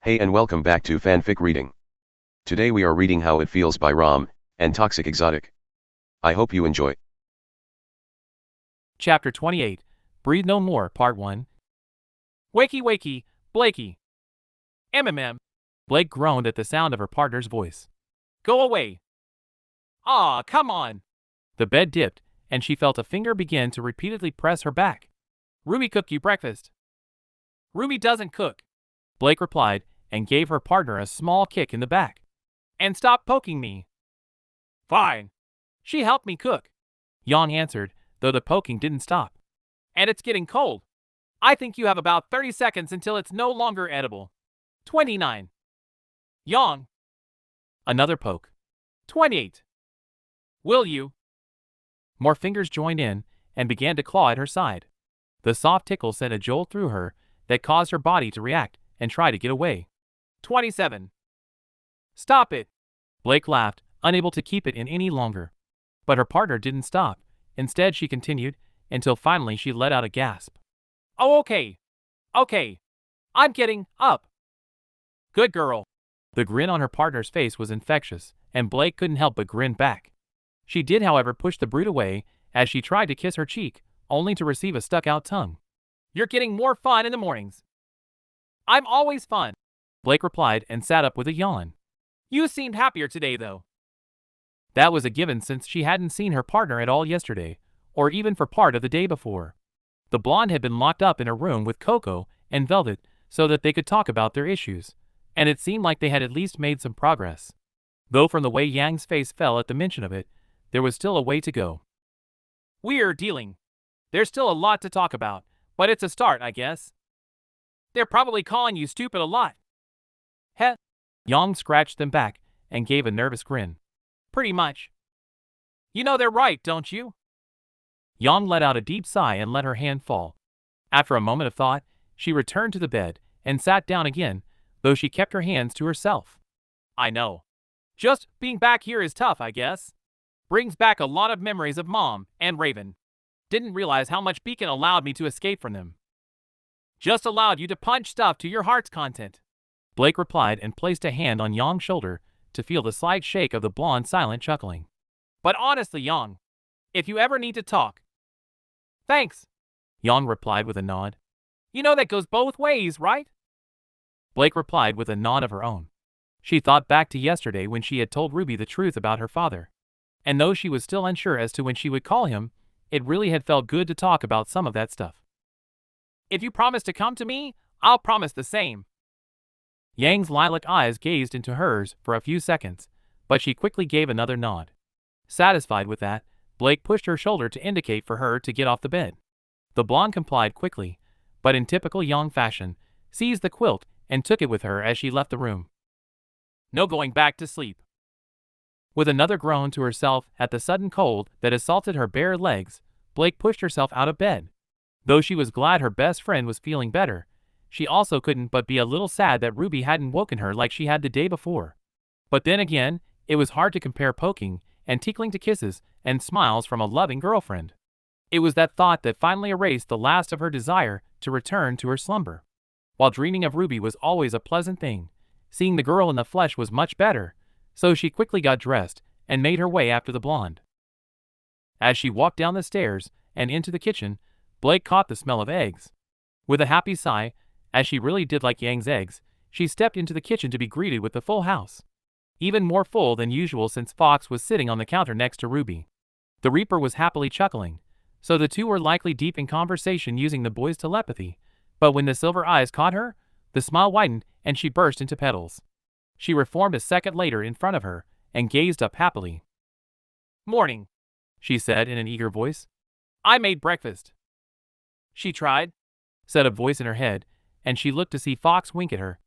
Hey and welcome back to Fanfic Reading. Today we are reading How It Feels by Raalm and ToxicExotic. I hope you enjoy. Chapter 28, Breathe No More, Part 1. Wakey wakey, Blakey. MMM. Blake groaned at the sound of her partner's voice. Go away. Aw, come on. The bed dipped, and she felt a finger begin to repeatedly press her back. RWBY cook you breakfast. RWBY doesn't cook, Blake replied, and gave her partner a small kick in the back. And stop poking me. Fine. She helped me cook, Yang answered, though the poking didn't stop. And it's getting cold. I think you have about 30 seconds until it's no longer edible. 29. Yang. Another poke. 28. Will you? More fingers joined in and began to claw at her side. The soft tickle sent a jolt through her that caused her body to react and try to get away. 27. Stop it. Blake laughed, unable to keep it in any longer. But her partner didn't stop. Instead, she continued, until finally she let out a gasp. Oh, okay. Okay. I'm getting up. Good girl. The grin on her partner's face was infectious, and Blake couldn't help but grin back. She did, however, push the brute away as she tried to kiss her cheek, only to receive a stuck-out tongue. You're getting more fun in the mornings. I'm always fun, Blake replied and sat up with a yawn. You seemed happier today, though. That was a given since she hadn't seen her partner at all yesterday, or even for part of the day before. The blonde had been locked up in a room with Coco and Velvet so that they could talk about their issues, and it seemed like they had at least made some progress. Though from the way Yang's face fell at the mention of it, there was still a way to go. We're dealing. There's still a lot to talk about, but it's a start, I guess. They're probably calling you stupid a lot. Heh. Yang scratched them back and gave a nervous grin. Pretty much. You know they're right, don't you? Yang let out a deep sigh and let her hand fall. After a moment of thought, she returned to the bed and sat down again, though she kept her hands to herself. I know. Just being back here is tough, I guess. Brings back a lot of memories of Mom and Raven. Didn't realize how much Beacon allowed me to escape from them. Just allowed you to punch stuff to your heart's content, Blake replied and placed a hand on Yang's shoulder to feel the slight shake of the blonde silent chuckling. But honestly, Yang, if you ever need to talk. Thanks, Yang replied with a nod. You know that goes both ways, right? Blake replied with a nod of her own. She thought back to yesterday when she had told RWBY the truth about her father. And though she was still unsure as to when she would call him, it really had felt good to talk about some of that stuff. If you promise to come to me, I'll promise the same. Yang's lilac eyes gazed into hers for a few seconds, but she quickly gave another nod. Satisfied with that, Blake pushed her shoulder to indicate for her to get off the bed. The blonde complied quickly, but in typical Yang fashion, seized the quilt and took it with her as she left the room. No going back to sleep. With another groan to herself at the sudden cold that assaulted her bare legs, Blake pushed herself out of bed. Though she was glad her best friend was feeling better, she also couldn't but be a little sad that RWBY hadn't woken her like she had the day before. But then again, it was hard to compare poking and tickling to kisses and smiles from a loving girlfriend. It was that thought that finally erased the last of her desire to return to her slumber. While dreaming of RWBY was always a pleasant thing, seeing the girl in the flesh was much better, so she quickly got dressed and made her way after the blonde. As she walked down the stairs and into the kitchen, Blake caught the smell of eggs. With a happy sigh, as she really did like Yang's eggs, she stepped into the kitchen to be greeted with the full house. Even more full than usual since Fox was sitting on the counter next to RWBY. The Reaper was happily chuckling, so the two were likely deep in conversation using the boy's telepathy, but when the silver eyes caught her, the smile widened and she burst into petals. She reformed a second later in front of her and gazed up happily. Morning, she said in an eager voice. I made breakfast. She tried, said a voice in her head, and she looked to see Fox wink at her.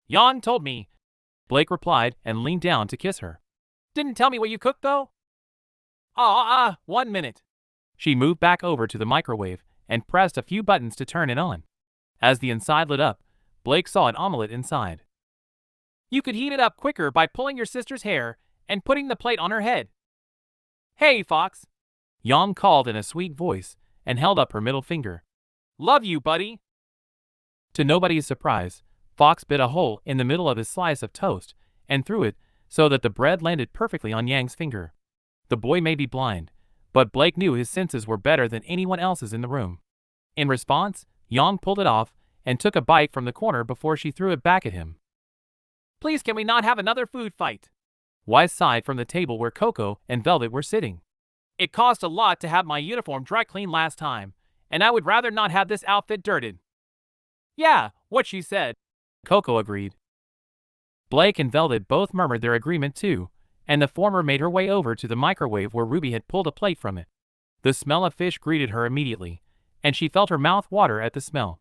Yang told me, Blake replied and leaned down to kiss her. Didn't tell me what you cooked, though? 1 minute. She moved back over to the microwave and pressed a few buttons to turn it on. As the inside lit up, Blake saw an omelet inside. You could heat it up quicker by pulling your sister's hair and putting the plate on her head. Hey, Fox, Yang called in a sweet voice and held up her middle finger. Love you, buddy. To nobody's surprise, Fox bit a hole in the middle of his slice of toast and threw it so that the bread landed perfectly on Yang's finger. The boy may be blind, but Blake knew his senses were better than anyone else's in the room. In response, Yang pulled it off and took a bite from the corner before she threw it back at him. Please, can we not have another food fight? Weiss sighed from the table where Coco and Velvet were sitting. It cost a lot to have my uniform dry cleaned last time, and I would rather not have this outfit dirted. Yeah, what she said, Coco agreed. Blake and Velvet both murmured their agreement too, and the former made her way over to the microwave where Ruby had pulled a plate from it. The smell of fish greeted her immediately, and she felt her mouth water at the smell.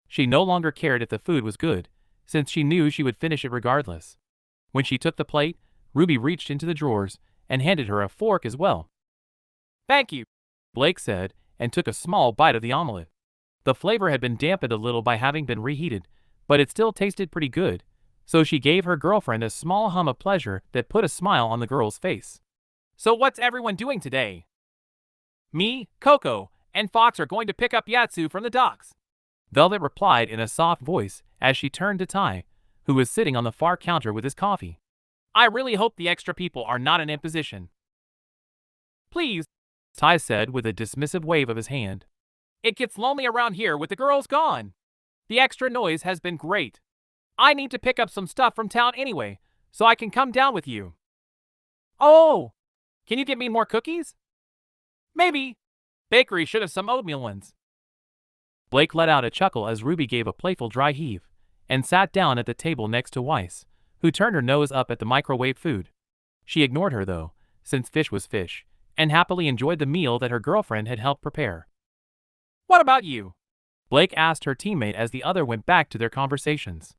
She no longer cared if the food was good, since she knew she would finish it regardless. When she took the plate, Ruby reached into the drawers and handed her a fork as well. Thank you, Blake said, and took a small bite of the omelet. The flavor had been dampened a little by having been reheated, but it still tasted pretty good, so she gave her girlfriend a small hum of pleasure that put a smile on the girl's face. So what's everyone doing today? Me, Coco, and Fox are going to pick up Yatsu from the docks, Velvet replied in a soft voice as she turned to Tai, who was sitting on the far counter with his coffee. I really hope the extra people are not an imposition. Please, Tai said with a dismissive wave of his hand. It gets lonely around here with the girls gone. The extra noise has been great. I need to pick up some stuff from town anyway, so I can come down with you. Oh, can you get me more cookies? Maybe. Bakery should have some oatmeal ones. Blake let out a chuckle as Ruby gave a playful dry heave and sat down at the table next to Weiss, who turned her nose up at the microwave food. She ignored her though, since fish was fish, and happily enjoyed the meal that her girlfriend had helped prepare. What about you? Blake asked her teammate as the other went back to their conversations.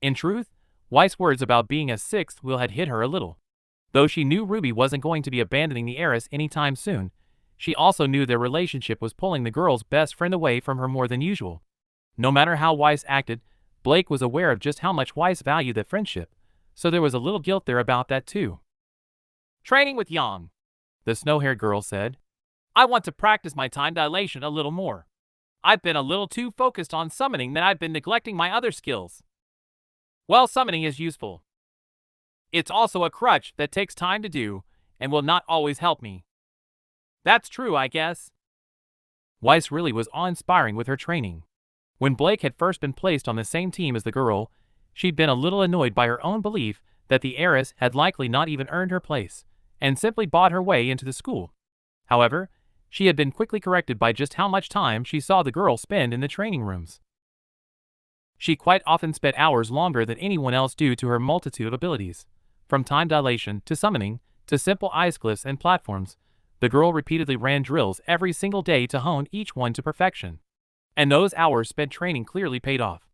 In truth, Weiss' words about being a sixth wheel had hit her a little. Though she knew Ruby wasn't going to be abandoning the heiress anytime soon, she also knew their relationship was pulling the girl's best friend away from her more than usual. No matter how Weiss acted, Blake was aware of just how much Weiss valued their friendship, so there was a little guilt there about that too. Training with Yang, the snow-haired girl said. I want to practice my time dilation a little more. I've been a little too focused on summoning that I've been neglecting my other skills. Well, summoning is useful. It's also a crutch that takes time to do and will not always help me. That's true, I guess. Weiss really was awe-inspiring with her training. When Blake had first been placed on the same team as the girl, she'd been a little annoyed by her own belief that the heiress had likely not even earned her place, and simply bought her way into the school. However, she had been quickly corrected by just how much time she saw the girl spend in the training rooms. She quite often spent hours longer than anyone else due to her multitude of abilities. From time dilation to summoning to simple ice glyphs and platforms, the girl repeatedly ran drills every single day to hone each one to perfection. And those hours spent training clearly paid off.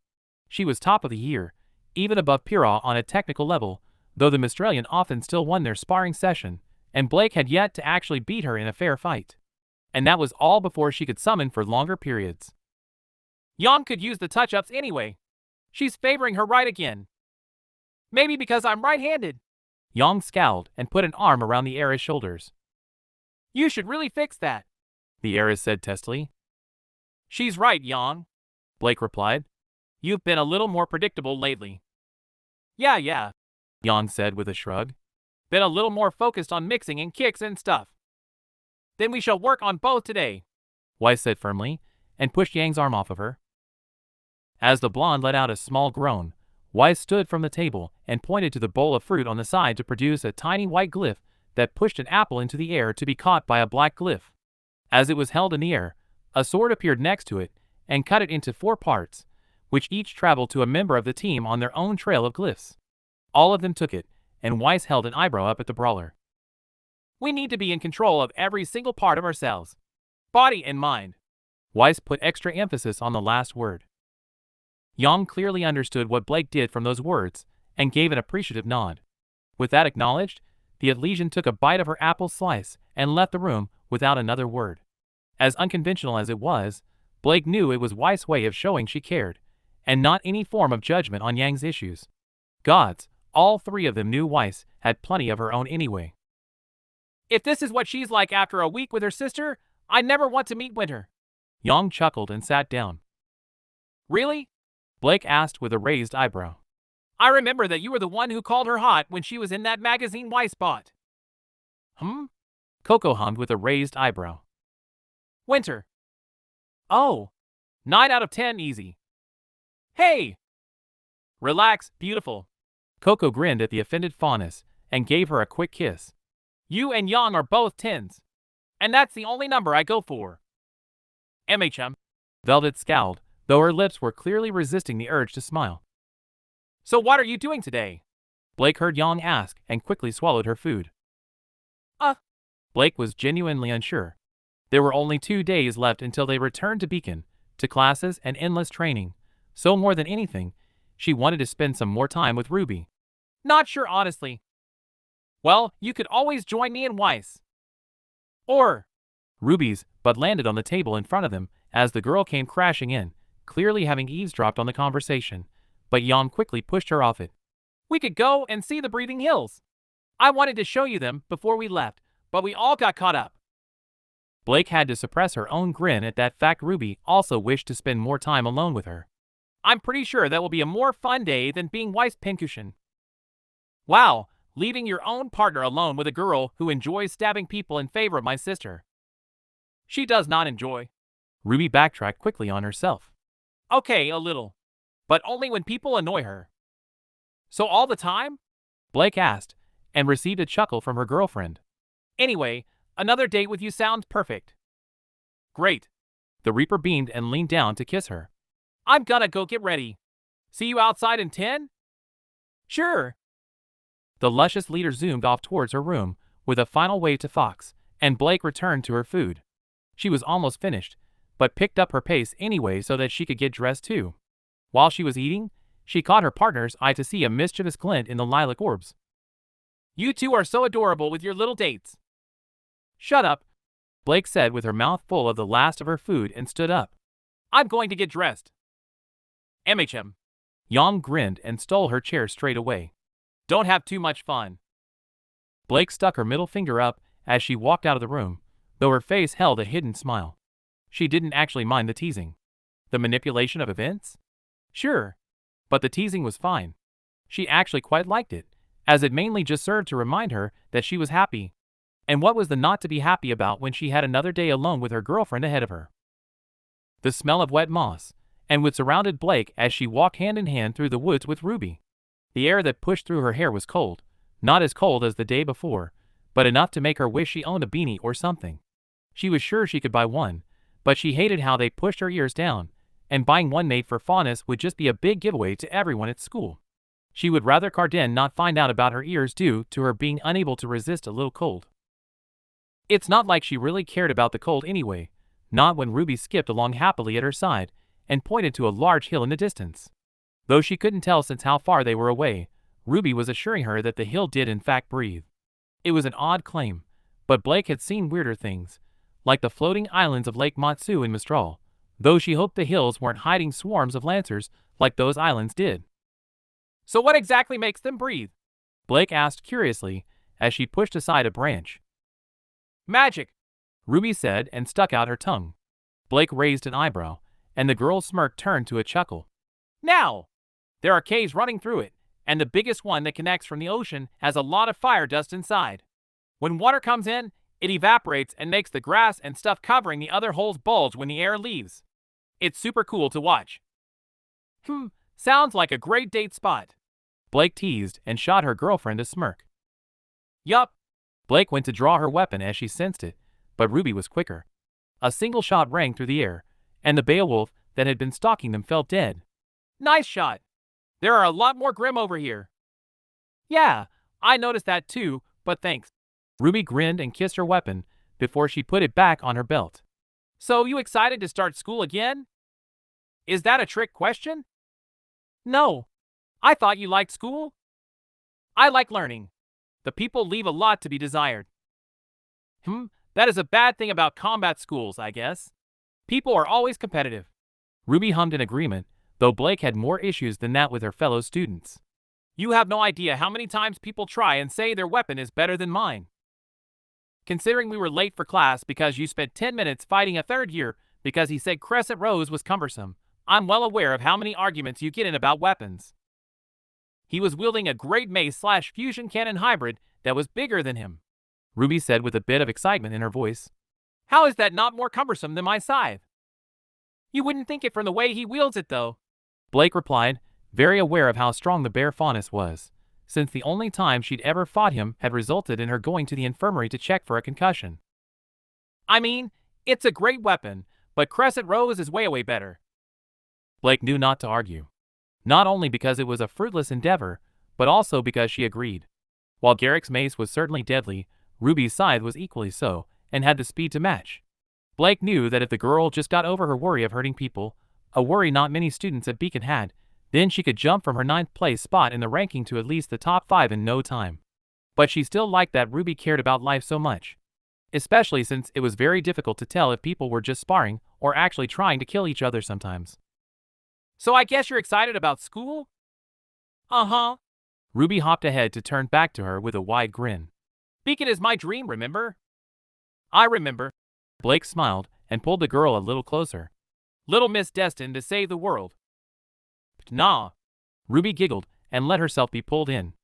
She was top of the year, even above Pyrrha on a technical level, though the Mistralian often still won their sparring session, and Blake had yet to actually beat her in a fair fight. And that was all before she could summon for longer periods. Yang could use the touch-ups anyway. She's favoring her right again. Maybe because I'm right-handed. Yang scowled and put an arm around the heiress' shoulders. You should really fix that, the heiress said testily. She's right, Yang, Blake replied. You've been a little more predictable lately. Yeah, Yang said with a shrug. Been a little more focused on mixing and kicks and stuff. Then we shall work on both today, Weiss said firmly, and pushed Yang's arm off of her. As the blonde let out a small groan, Weiss stood from the table and pointed to the bowl of fruit on the side to produce a tiny white glyph that pushed an apple into the air to be caught by a black glyph. As it was held in the air, a sword appeared next to it and cut it into 4 parts, which each traveled to a member of the team on their own trail of glyphs. All of them took it, and Weiss held an eyebrow up at the brawler. We need to be in control of every single part of ourselves, body and mind. Weiss put extra emphasis on the last word. Yang clearly understood what Blake did from those words and gave an appreciative nod. With that acknowledged, the Elysian took a bite of her apple slice and left the room without another word. As unconventional as it was, Blake knew it was Weiss' way of showing she cared, and not any form of judgment on Yang's issues. Gods, all 3 of them knew Weiss had plenty of her own anyway. If this is what she's like after a week with her sister, I never want to meet Winter. Yang chuckled and sat down. Really? Blake asked with a raised eyebrow. I remember that you were the one who called her hot when she was in that magazine Y-Spot. Coco hummed with a raised eyebrow. Winter. Oh, 9 out of 10 easy. Hey! Relax, beautiful. Coco grinned at the offended fauness and gave her a quick kiss. You and Yang are both 10s. And that's the only number I go for. MHM. Velvet scowled, though her lips were clearly resisting the urge to smile. So what are you doing today? Blake heard Yang ask and quickly swallowed her food. Blake was genuinely unsure. There were only 2 days left until they returned to Beacon, to classes and endless training, so more than anything, she wanted to spend some more time with Ruby. Not sure, honestly. Well, you could always join me in Weiss. Or Ruby's but landed on the table in front of them as the girl came crashing in, clearly having eavesdropped on the conversation, but Yang quickly pushed her off it. We could go and see the Breathing Hills. I wanted to show you them before we left, but we all got caught up. Blake had to suppress her own grin at that fact. Ruby also wished to spend more time alone with her. I'm pretty sure that will be a more fun day than being Weiss Pincushion. Wow, leaving your own partner alone with a girl who enjoys stabbing people in favor of my sister. She does not enjoy. Ruby backtracked quickly on herself. Okay, a little. But only when people annoy her. So all the time? Blake asked, and received a chuckle from her girlfriend. Anyway, another date with you sounds perfect. Great. The Reaper beamed and leaned down to kiss her. I'm gonna go get ready. See you outside in 10? Sure. The luscious leader zoomed off towards her room with a final wave to Fox, and Blake returned to her food. She was almost finished, but picked up her pace anyway so that she could get dressed too. While she was eating, she caught her partner's eye to see a mischievous glint in the lilac orbs. You two are so adorable with your little dates. Shut up, Blake said with her mouth full of the last of her food and stood up. I'm going to get dressed. MHM. Yang grinned and stole her chair straight away. Don't have too much fun. Blake stuck her middle finger up as she walked out of the room, though her face held a hidden smile. She didn't actually mind the teasing. The manipulation of events? Sure. But the teasing was fine. She actually quite liked it, as it mainly just served to remind her that she was happy. And what was the not to be happy about when she had another day alone with her girlfriend ahead of her? The smell of wet moss, and what surrounded Blake as she walked hand in hand through the woods with Ruby. The air that pushed through her hair was cold, not as cold as the day before, but enough to make her wish she owned a beanie or something. She was sure she could buy one, but she hated how they pushed her ears down, and buying one made for fauness would just be a big giveaway to everyone at school. She would rather Carden not find out about her ears due to her being unable to resist a little cold. It's not like she really cared about the cold anyway, not when Ruby skipped along happily at her side and pointed to a large hill in the distance. Though she couldn't tell since how far they were away, Ruby was assuring her that the hill did in fact breathe. It was an odd claim, but Blake had seen weirder things, like the floating islands of Lake Matsu in Mistral, though she hoped the hills weren't hiding swarms of lancers like those islands did. So what exactly makes them breathe? Blake asked curiously as she pushed aside a branch. Magic, Ruby said and stuck out her tongue. Blake raised an eyebrow, and the girl's smirk turned to a chuckle. Now! There are caves running through it, and the biggest one that connects from the ocean has a lot of fire dust inside. When water comes in, it evaporates and makes the grass and stuff covering the other holes bulge when the air leaves. It's super cool to watch. Sounds like a great date spot. Blake teased and shot her girlfriend a smirk. Yup. Blake went to draw her weapon as she sensed it, but Ruby was quicker. A single shot rang through the air, and the Beowulf that had been stalking them fell dead. Nice shot. There are a lot more Grim over here. Yeah, I noticed that too, but thanks. Ruby grinned and kissed her weapon before she put it back on her belt. So you excited to start school again? Is that a trick question? No. I thought you liked school? I like learning. The people leave a lot to be desired. That is a bad thing about combat schools, I guess. People are always competitive. Ruby hummed in agreement, though Blake had more issues than that with her fellow students. You have no idea how many times people try and say their weapon is better than mine. Considering we were late for class because you spent 10 minutes fighting a third year because he said Crescent Rose was cumbersome, I'm well aware of how many arguments you get in about weapons. He was wielding a great mace/fusion cannon hybrid that was bigger than him, Ruby said with a bit of excitement in her voice. How is that not more cumbersome than my scythe? You wouldn't think it from the way he wields it, though, Blake replied, very aware of how strong the bear faunus was, since the only time she'd ever fought him had resulted in her going to the infirmary to check for a concussion. I mean, it's a great weapon, but Crescent Rose is way better. Blake knew not to argue, not only because it was a fruitless endeavor, but also because she agreed. While Garrick's mace was certainly deadly, Ruby's scythe was equally so, and had the speed to match. Blake knew that if the girl just got over her worry of hurting people, a worry not many students at Beacon had, then she could jump from her 9th place spot in the ranking to at least the top 5 in no time. But she still liked that Ruby cared about life so much, especially since it was very difficult to tell if people were just sparring or actually trying to kill each other sometimes. So I guess you're excited about school? Uh-huh. Ruby hopped ahead to turn back to her with a wide grin. Beacon is my dream, remember? I remember. Blake smiled and pulled the girl a little closer. Little Miss destined to save the world. Nah. Ruby giggled and let herself be pulled in.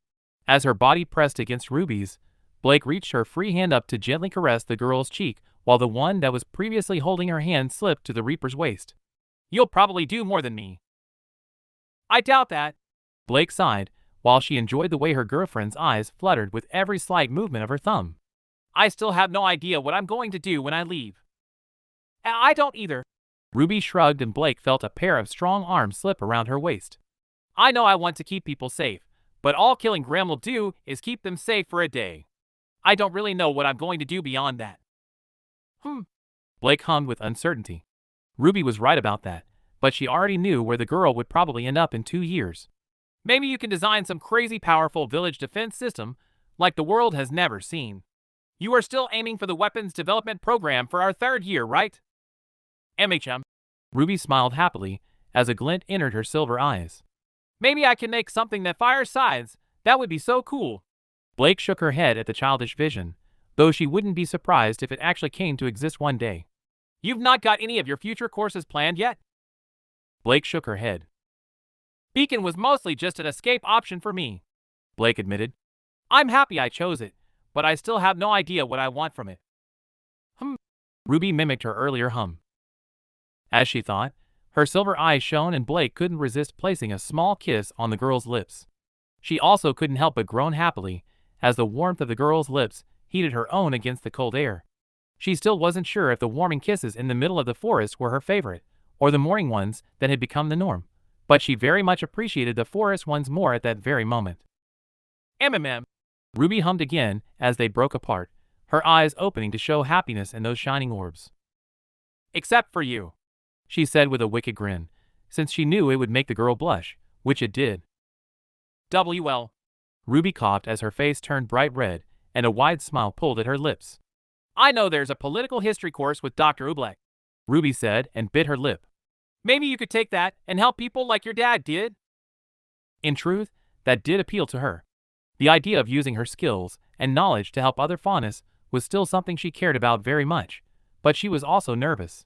As her body pressed against Ruby's, Blake reached her free hand up to gently caress the girl's cheek, while the one that was previously holding her hand slipped to the Reaper's waist. You'll probably do more than me. I doubt that. Blake sighed, while she enjoyed the way her girlfriend's eyes fluttered with every slight movement of her thumb. I still have no idea what I'm going to do when I leave. I don't either. Ruby shrugged and Blake felt a pair of strong arms slip around her waist. I know I want to keep people safe, but all killing Raalm will do is keep them safe for a day. I don't really know what I'm going to do beyond that. Blake hummed with uncertainty. Ruby was right about that, but she already knew where the girl would probably end up in 2 years. Maybe you can design some crazy powerful village defense system like the world has never seen. You are still aiming for the weapons development program for our 3rd year, right? MHM. Ruby smiled happily as a glint entered her silver eyes. Maybe I can make something that fires scythes. That would be so cool. Blake shook her head at the childish vision, though she wouldn't be surprised if it actually came to exist one day. You've not got any of your future courses planned yet? Blake shook her head. Beacon was mostly just an escape option for me, Blake admitted. I'm happy I chose it, but I still have no idea what I want from it. Ruby mimicked her earlier hum. As she thought, her silver eyes shone and Blake couldn't resist placing a small kiss on the girl's lips. She also couldn't help but groan happily as the warmth of the girl's lips heated her own against the cold air. She still wasn't sure if the warming kisses in the middle of the forest were her favorite, or the morning ones that had become the norm, but she very much appreciated the forest ones more at that very moment. Ruby hummed again as they broke apart, her eyes opening to show happiness in those shining orbs. Except for you, she said with a wicked grin, since she knew it would make the girl blush, which it did. WL. Ruby coughed as her face turned bright red, and a wide smile pulled at her lips. I know there's a political history course with Dr. RWBY, Ruby said and bit her lip. Maybe you could take that and help people like your dad did? In truth, that did appeal to her. The idea of using her skills and knowledge to help other faunus was still something she cared about very much, but she was also nervous.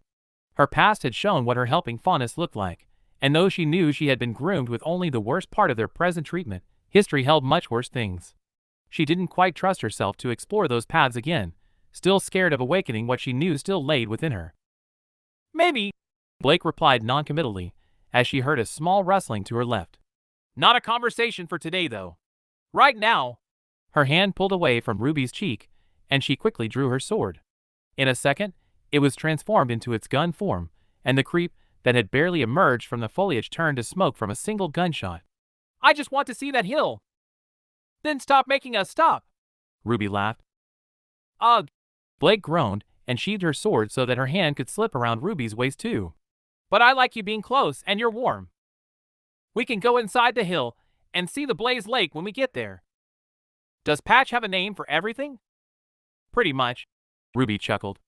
Her past had shown what her helping faunus looked like, and though she knew she had been groomed with only the worst part of their present treatment, history held much worse things. She didn't quite trust herself to explore those paths again, still scared of awakening what she knew still laid within her. Maybe, Blake replied noncommittally, as she heard a small rustling to her left. Not a conversation for today, though. Right now. Her hand pulled away from Ruby's cheek, and she quickly drew her sword. In a second, it was transformed into its gun form, and the creep that had barely emerged from the foliage turned to smoke from a single gunshot. I just want to see that hill. Then stop making us stop, Ruby laughed. Ugh. Blake groaned and sheathed her sword so that her hand could slip around Ruby's waist too. But I like you being close and you're warm. We can go inside the hill and see the Blaze Lake when we get there. Does Patch have a name for everything? Pretty much, Ruby chuckled.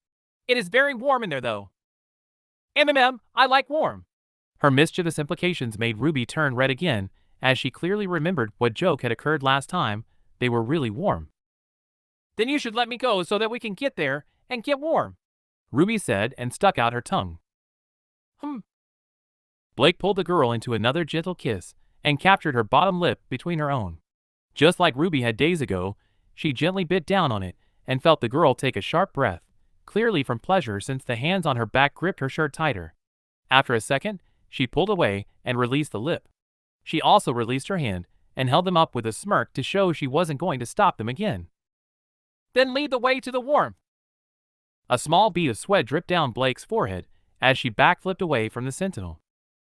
It is very warm in there though. I like warm. Her mischievous implications made Ruby turn red again, as she clearly remembered what joke had occurred last time. They were really warm. Then you should let me go so that we can get there and get warm, Ruby said and stuck out her tongue. Blake pulled the girl into another gentle kiss and captured her bottom lip between her own. Just like Ruby had days ago, she gently bit down on it and felt the girl take a sharp breath, clearly from pleasure since the hands on her back gripped her shirt tighter. After a second, she pulled away and released the lip. She also released her hand and held them up with a smirk to show she wasn't going to stop them again. Then lead the way to the warmth. A small bead of sweat dripped down Blake's forehead as she backflipped away from the sentinel.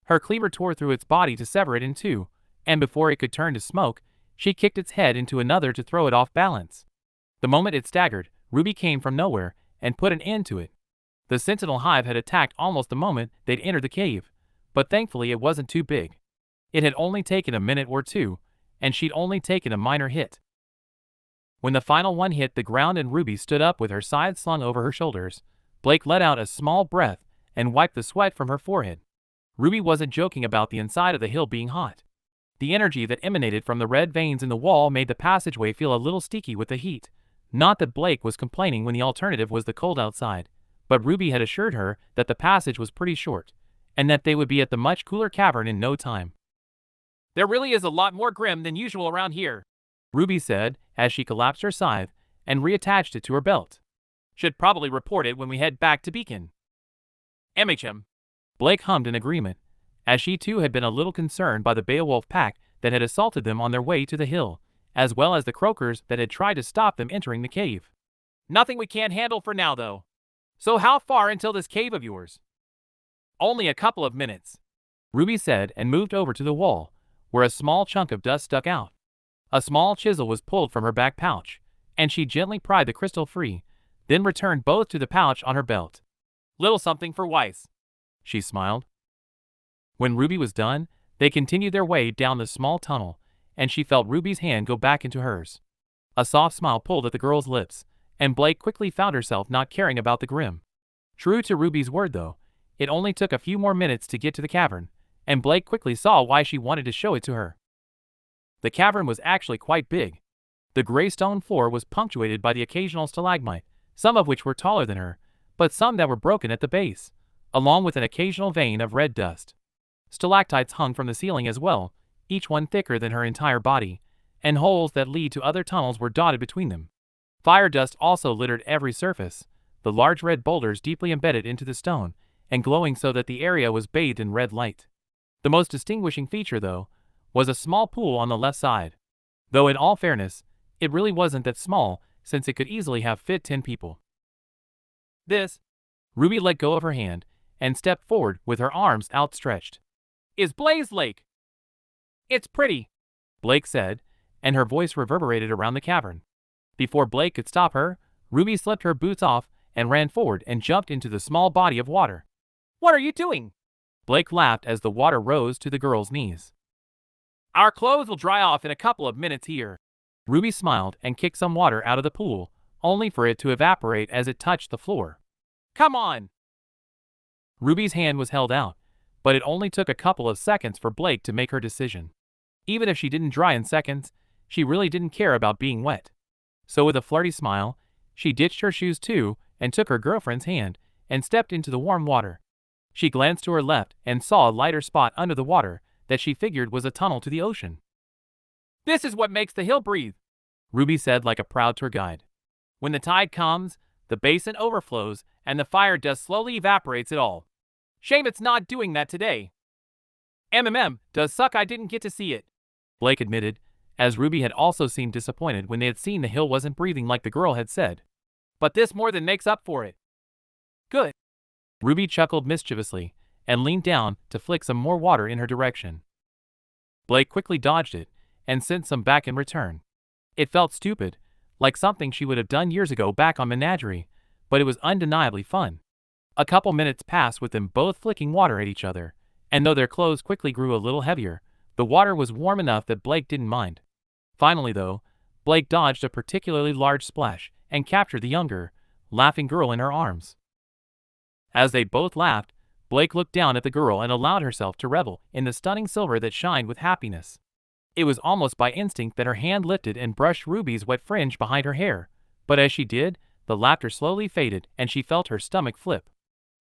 Her cleaver tore through its body to sever it in two, and before it could turn to smoke, she kicked its head into another to throw it off balance. The moment it staggered, Ruby came from nowhere and put an end to it. The sentinel hive had attacked almost the moment they'd entered the cave, but thankfully it wasn't too big. It had only taken a minute or two, and she'd only taken a minor hit. When the final one hit the ground and Ruby stood up with her sides slung over her shoulders, Blake let out a small breath and wiped the sweat from her forehead. Ruby wasn't joking about the inside of the hill being hot. The energy that emanated from the red veins in the wall made the passageway feel a little sticky with the heat. Not that Blake was complaining when the alternative was the cold outside, but Ruby had assured her that the passage was pretty short, and that they would be at the much cooler cavern in no time. There really is a lot more grim than usual around here, Ruby said as she collapsed her scythe and reattached it to her belt. Should probably report it when we head back to Beacon. MHM. Blake hummed in agreement, as she too had been a little concerned by the Beowulf pack that had assaulted them on their way to the hill, as well as the croakers that had tried to stop them entering the cave. Nothing we can't handle for now, though. So how far until this cave of yours? Only a couple of minutes, Ruby said and moved over to the wall, where a small chunk of dust stuck out. A small chisel was pulled from her back pouch, and she gently pried the crystal free, then returned both to the pouch on her belt. Little something for Weiss, she smiled. When Ruby was done, they continued their way down the small tunnel, and she felt Ruby's hand go back into hers. A soft smile pulled at the girl's lips, and Blake quickly found herself not caring about the grim. True to Ruby's word though, it only took a few more minutes to get to the cavern, and Blake quickly saw why she wanted to show it to her. The cavern was actually quite big. The gray stone floor was punctuated by the occasional stalagmite, some of which were taller than her, but some that were broken at the base, along with an occasional vein of red dust. Stalactites hung from the ceiling as well, each one thicker than her entire body, and holes that lead to other tunnels were dotted between them. Fire dust also littered every surface, the large red boulders deeply embedded into the stone, and glowing so that the area was bathed in red light. The most distinguishing feature, though, was a small pool on the left side. Though in all fairness, it really wasn't that small, since it could easily have fit 10 people. This, Ruby let go of her hand, and stepped forward with her arms outstretched, is Blaze Lake. It's pretty, Blake said, and her voice reverberated around the cavern. Before Blake could stop her, Ruby slipped her boots off and ran forward and jumped into the small body of water. What are you doing? Blake laughed as the water rose to the girl's knees. Our clothes will dry off in a couple of minutes here. Ruby smiled and kicked some water out of the pool, only for it to evaporate as it touched the floor. Come on! Ruby's hand was held out, but it only took a couple of seconds for Blake to make her decision. Even if she didn't dry in seconds, she really didn't care about being wet. So with a flirty smile, she ditched her shoes too and took her girlfriend's hand and stepped into the warm water. She glanced to her left and saw a lighter spot under the water that she figured was a tunnel to the ocean. This is what makes the hill breathe, Ruby said like a proud tour guide. When the tide comes, the basin overflows and the fire dust slowly evaporates it all. Shame it's not doing that today. Does suck I didn't get to see it, Blake admitted, as Ruby had also seemed disappointed when they had seen the hill wasn't breathing like the girl had said. But this more than makes up for it. Good. Ruby chuckled mischievously and leaned down to flick some more water in her direction. Blake quickly dodged it and sent some back in return. It felt stupid, like something she would have done years ago back on Menagerie, but it was undeniably fun. A couple minutes passed with them both flicking water at each other, and though their clothes quickly grew a little heavier, the water was warm enough that Blake didn't mind. Finally, though, Blake dodged a particularly large splash and captured the younger, laughing girl in her arms. As they both laughed, Blake looked down at the girl and allowed herself to revel in the stunning silver that shined with happiness. It was almost by instinct that her hand lifted and brushed Ruby's wet fringe behind her hair, but as she did, the laughter slowly faded and she felt her stomach flip.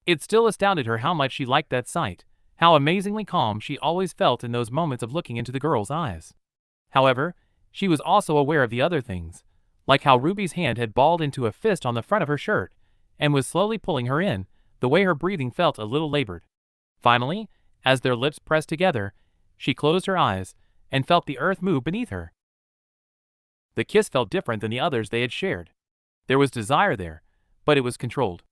It still astounded her how much she liked that sight, How amazingly calm she always felt in those moments of looking into the girl's eyes. However, she was also aware of the other things, like how Ruby's hand had balled into a fist on the front of her shirt and was slowly pulling her in, the way her breathing felt a little labored. Finally, as their lips pressed together, she closed her eyes and felt the earth move beneath her. The kiss felt different than the others they had shared. There was desire there, but it was controlled.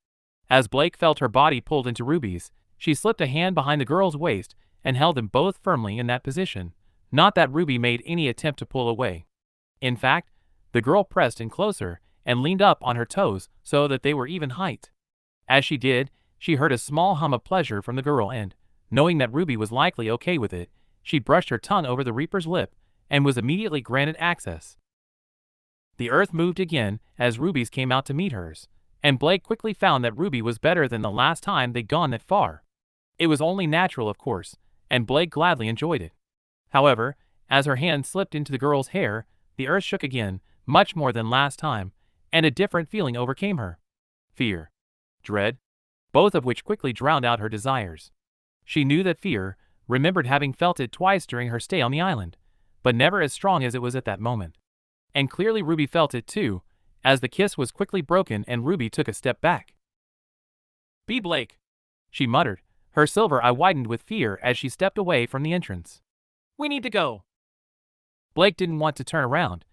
As Blake felt her body pulled into Ruby's, she slipped a hand behind the girl's waist and held them both firmly in that position. Not that Ruby made any attempt to pull away. In fact, the girl pressed in closer and leaned up on her toes so that they were even height. As she did, she heard a small hum of pleasure from the girl and, knowing that Ruby was likely okay with it, she brushed her tongue over the Reaper's lip and was immediately granted access. The earth moved again as Ruby's came out to meet hers, and Blake quickly found that Ruby was better than the last time they'd gone that far. It was only natural, of course, and Blake gladly enjoyed it. However, as her hand slipped into the girl's hair, the earth shook again, much more than last time, and a different feeling overcame her. Fear. Dread. Both of which quickly drowned out her desires. She knew that fear, remembered having felt it twice during her stay on the island, but never as strong as it was at that moment. And clearly Ruby felt it too, as the kiss was quickly broken and Ruby took a step back. "Be Blake," she muttered, her silver eye widened with fear as she stepped away from the entrance. "We need to go." Blake didn't want to turn around,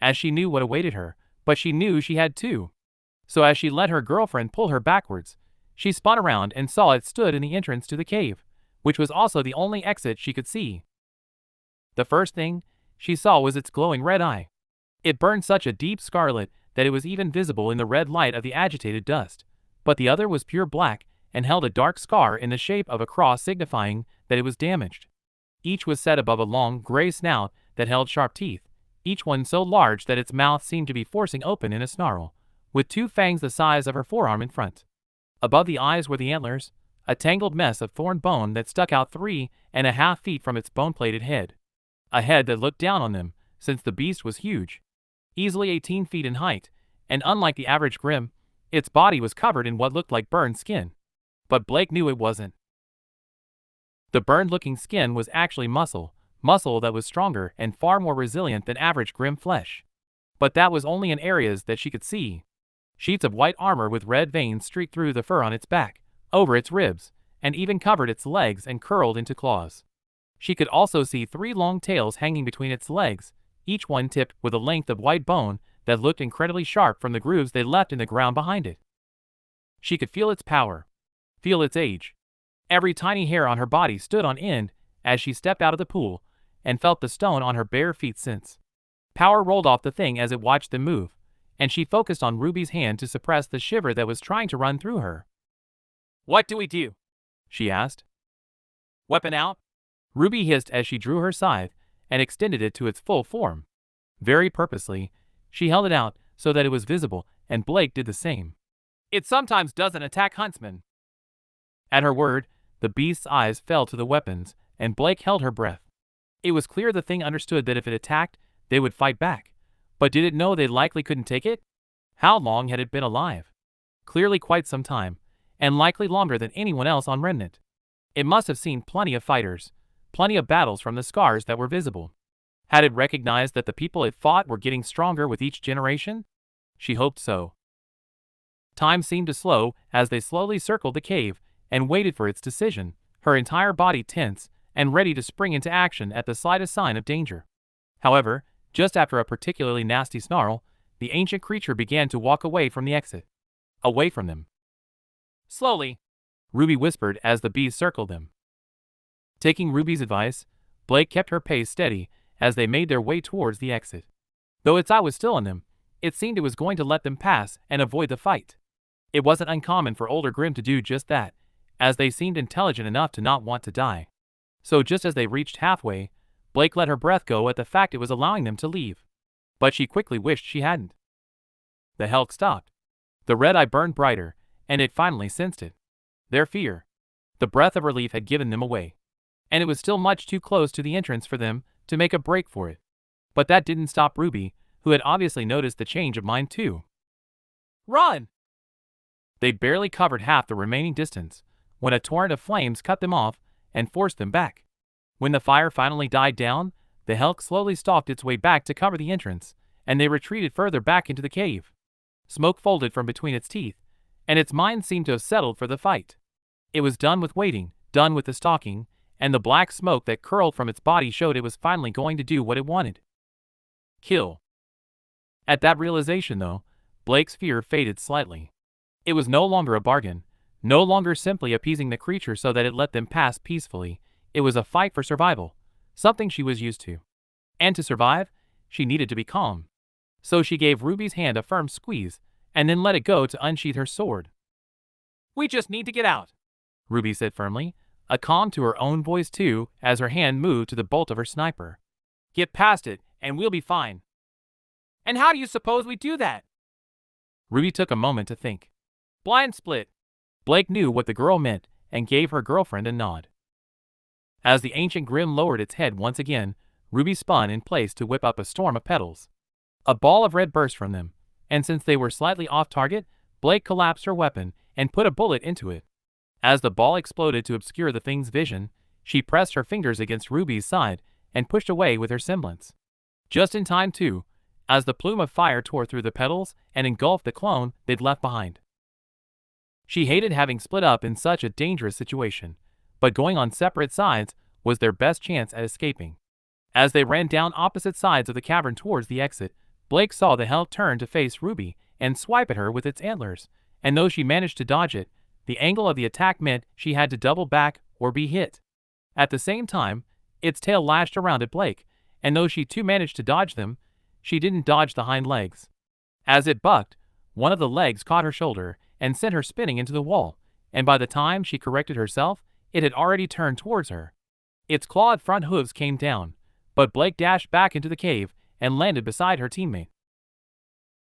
as she knew what awaited her, but she knew she had to. So as she let her girlfriend pull her backwards, she spun around and saw it stood in the entrance to the cave, which was also the only exit she could see. The first thing she saw was its glowing red eye. It burned such a deep scarlet that it was even visible in the red light of the agitated dust, but the other was pure black and held a dark scar in the shape of a cross signifying that it was damaged. Each was set above a long, gray snout that held sharp teeth, each one so large that its mouth seemed to be forcing open in a snarl, with two fangs the size of her forearm in front. Above the eyes were the antlers, a tangled mess of thorn bone that stuck out 3.5 feet from its bone-plated head. A head that looked down on them, since the beast was huge. Easily 18 feet in height, and unlike the average Grim, its body was covered in what looked like burned skin. But Blake knew it wasn't. The burned-looking skin was actually muscle that was stronger and far more resilient than average Grim flesh. But that was only in areas that she could see. Sheets of white armor with red veins streaked through the fur on its back, over its ribs, and even covered its legs and curled into claws. She could also see 3 long tails hanging between its legs, each one tipped with a length of white bone that looked incredibly sharp from the grooves they left in the ground behind it. She could feel its power, feel its age. Every tiny hair on her body stood on end as she stepped out of the pool and felt the stone on her bare feet since. Power rolled off the thing as it watched them move, and she focused on Ruby's hand to suppress the shiver that was trying to run through her. "What do we do?" she asked. "Weapon out?" Ruby hissed as she drew her scythe and extended it to its full form. Very purposely, she held it out so that it was visible, and Blake did the same. "It sometimes doesn't attack huntsmen." At her word, the beast's eyes fell to the weapons, and Blake held her breath. It was clear the thing understood that if it attacked, they would fight back. But did it know they likely couldn't take it? How long had it been alive? Clearly quite some time, and likely longer than anyone else on Remnant. It must have seen plenty of fighters, plenty of battles from the scars that were visible. Had it recognized that the people it fought were getting stronger with each generation? She hoped so. Time seemed to slow as they slowly circled the cave and waited for its decision, her entire body tense and ready to spring into action at the slightest sign of danger. However, just after a particularly nasty snarl, the ancient creature began to walk away from the exit. Away from them. "Slowly," Ruby whispered as the bees circled them. Taking Ruby's advice, Blake kept her pace steady as they made their way towards the exit. Though its eye was still on them, it seemed it was going to let them pass and avoid the fight. It wasn't uncommon for older Grimm to do just that, as they seemed intelligent enough to not want to die. So just as they reached halfway, Blake let her breath go at the fact it was allowing them to leave. But she quickly wished she hadn't. The Helk stopped. The red eye burned brighter, and it finally sensed it. Their fear. The breath of relief had given them away. And it was still much too close to the entrance for them to make a break for it. But that didn't stop Ruby, who had obviously noticed the change of mind too. "Run!" They'd barely covered half the remaining distance when a torrent of flames cut them off and forced them back. When the fire finally died down, the Hulk slowly stalked its way back to cover the entrance, and they retreated further back into the cave. Smoke folded from between its teeth, and its mind seemed to have settled for the fight. It was done with waiting, done with the stalking, and the black smoke that curled from its body showed it was finally going to do what it wanted. Kill. At that realization, though, Blake's fear faded slightly. It was no longer a bargain, no longer simply appeasing the creature so that it let them pass peacefully. It was a fight for survival, something she was used to. And to survive, she needed to be calm. So she gave Ruby's hand a firm squeeze, and then let it go to unsheath her sword. "We just need to get out," Ruby said firmly, a calm to her own voice too, as her hand moved to the bolt of her sniper. "Get past it, and we'll be fine." "And how do you suppose we do that?" Ruby took a moment to think. "Blind split." Blake knew what the girl meant, and gave her girlfriend a nod. As the ancient grim lowered its head once again, Ruby spun in place to whip up a storm of petals. A ball of red burst from them, and since they were slightly off target, Blake collapsed her weapon and put a bullet into it. As the ball exploded to obscure the thing's vision, she pressed her fingers against Ruby's side and pushed away with her semblance. Just in time too, as the plume of fire tore through the petals and engulfed the clone they'd left behind. She hated having split up in such a dangerous situation, but going on separate sides was their best chance at escaping. As they ran down opposite sides of the cavern towards the exit, Blake saw the Hulk turn to face Ruby and swipe at her with its antlers, and though she managed to dodge it, the angle of the attack meant she had to double back or be hit. At the same time, its tail lashed around at Blake, and though she too managed to dodge them, she didn't dodge the hind legs. As it bucked, one of the legs caught her shoulder and sent her spinning into the wall, and by the time she corrected herself, it had already turned towards her. Its clawed front hooves came down, but Blake dashed back into the cave and landed beside her teammate.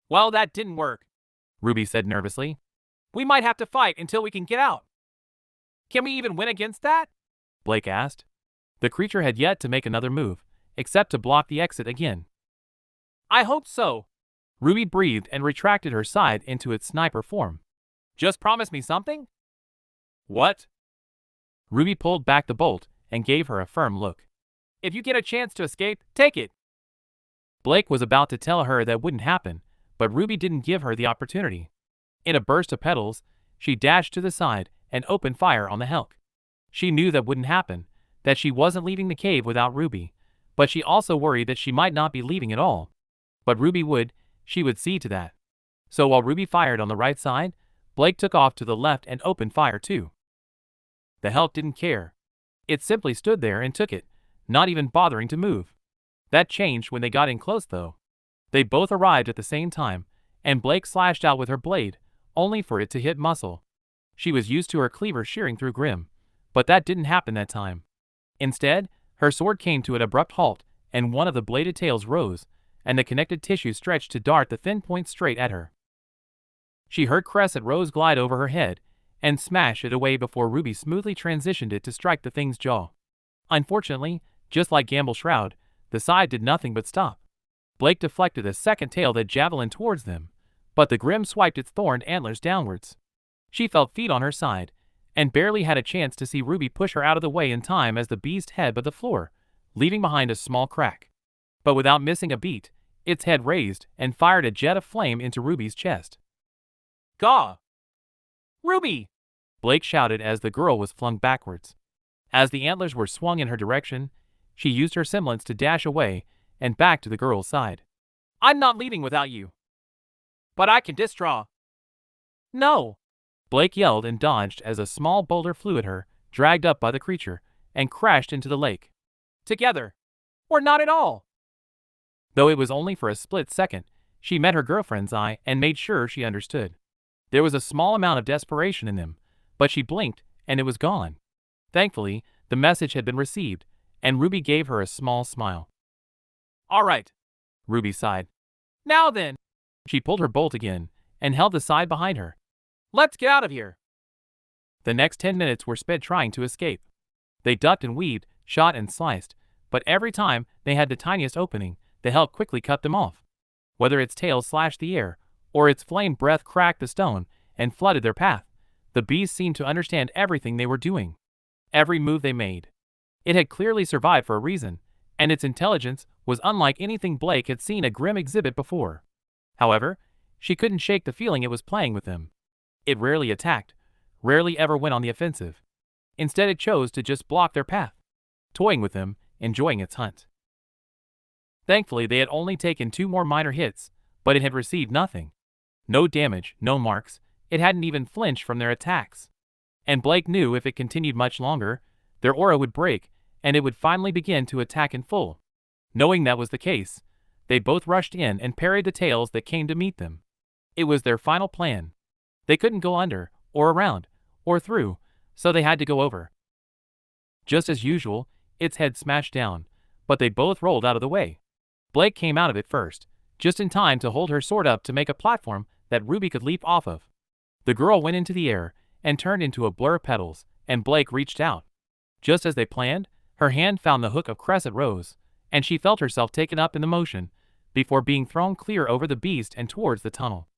"Well, that didn't work," Ruby said nervously. "We might have to fight until we can get out." "Can we even win against that?" Blake asked. The creature had yet to make another move, except to block the exit again. "I hope so." Ruby breathed and retracted her side into its sniper form. "Just promise me something." "What?" Ruby pulled back the bolt and gave her a firm look. "If you get a chance to escape, take it." Blake was about to tell her that wouldn't happen, but Ruby didn't give her the opportunity. In a burst of petals, she dashed to the side and opened fire on the Hulk. She knew that wouldn't happen, that she wasn't leaving the cave without Ruby, but she also worried that she might not be leaving at all. But Ruby would, she would see to that. So while Ruby fired on the right side, Blake took off to the left and opened fire too. The Hulk didn't care. It simply stood there and took it, not even bothering to move. That changed when they got in close though. They both arrived at the same time, and Blake slashed out with her blade, only for it to hit muscle. She was used to her cleaver shearing through grim, but that didn't happen that time. Instead, her sword came to an abrupt halt, and one of the bladed tails rose, and the connected tissue stretched to dart the thin point straight at her. She heard Crescent Rose glide over her head, and smash it away before Ruby smoothly transitioned it to strike the thing's jaw. Unfortunately, just like Gamble Shroud, the side did nothing but stop. Blake deflected a second tail that javelined towards them, but the Grim swiped its thorned antlers downwards. She felt feet on her side, and barely had a chance to see Ruby push her out of the way in time as the beast head but the floor, leaving behind a small crack. But without missing a beat, its head raised and fired a jet of flame into Ruby's chest. "Gaw! Ruby!" Blake shouted as the girl was flung backwards. As the antlers were swung in her direction, she used her semblance to dash away and back to the girl's side. "I'm not leaving without you." "But I can distraw." "No!" Blake yelled and dodged as a small boulder flew at her, dragged up by the creature, and crashed into the lake. "Together. Or not at all." Though it was only for a split second, she met her girlfriend's eye and made sure she understood. There was a small amount of desperation in them, but she blinked and it was gone. Thankfully, the message had been received, and Ruby gave her a small smile. "All right," Ruby sighed. "Now then." She pulled her bolt again and held the side behind her. "Let's get out of here." The next 10 minutes were spent trying to escape. They ducked and weaved, shot and sliced, but every time they had the tiniest opening, the Hulk quickly cut them off. Whether its tail slashed the air, or its flame breath cracked the stone and flooded their path, the beast seemed to understand everything they were doing. every move they made. It had clearly survived for a reason, and its intelligence was unlike anything Blake had seen a grim exhibit before. However, she couldn't shake the feeling it was playing with him. It rarely attacked, rarely ever went on the offensive. Instead, it chose to just block their path, toying with him, enjoying its hunt. Thankfully, they had only taken 2 more minor hits, but it had received nothing. No damage, no marks, it hadn't even flinched from their attacks. And Blake knew if it continued much longer, their aura would break, and it would finally begin to attack in full. Knowing that was the case, they both rushed in and parried the tails that came to meet them. It was their final plan. They couldn't go under, or around, or through, so they had to go over. Just as usual, its head smashed down, but they both rolled out of the way. Blake came out of it first, just in time to hold her sword up to make a platform that RWBY could leap off of. The girl went into the air and turned into a blur of petals, and Blake reached out. Just as they planned, her hand found the hook of Crescent Rose, and she felt herself taken up in the motion, before being thrown clear over the beast and towards the tunnel.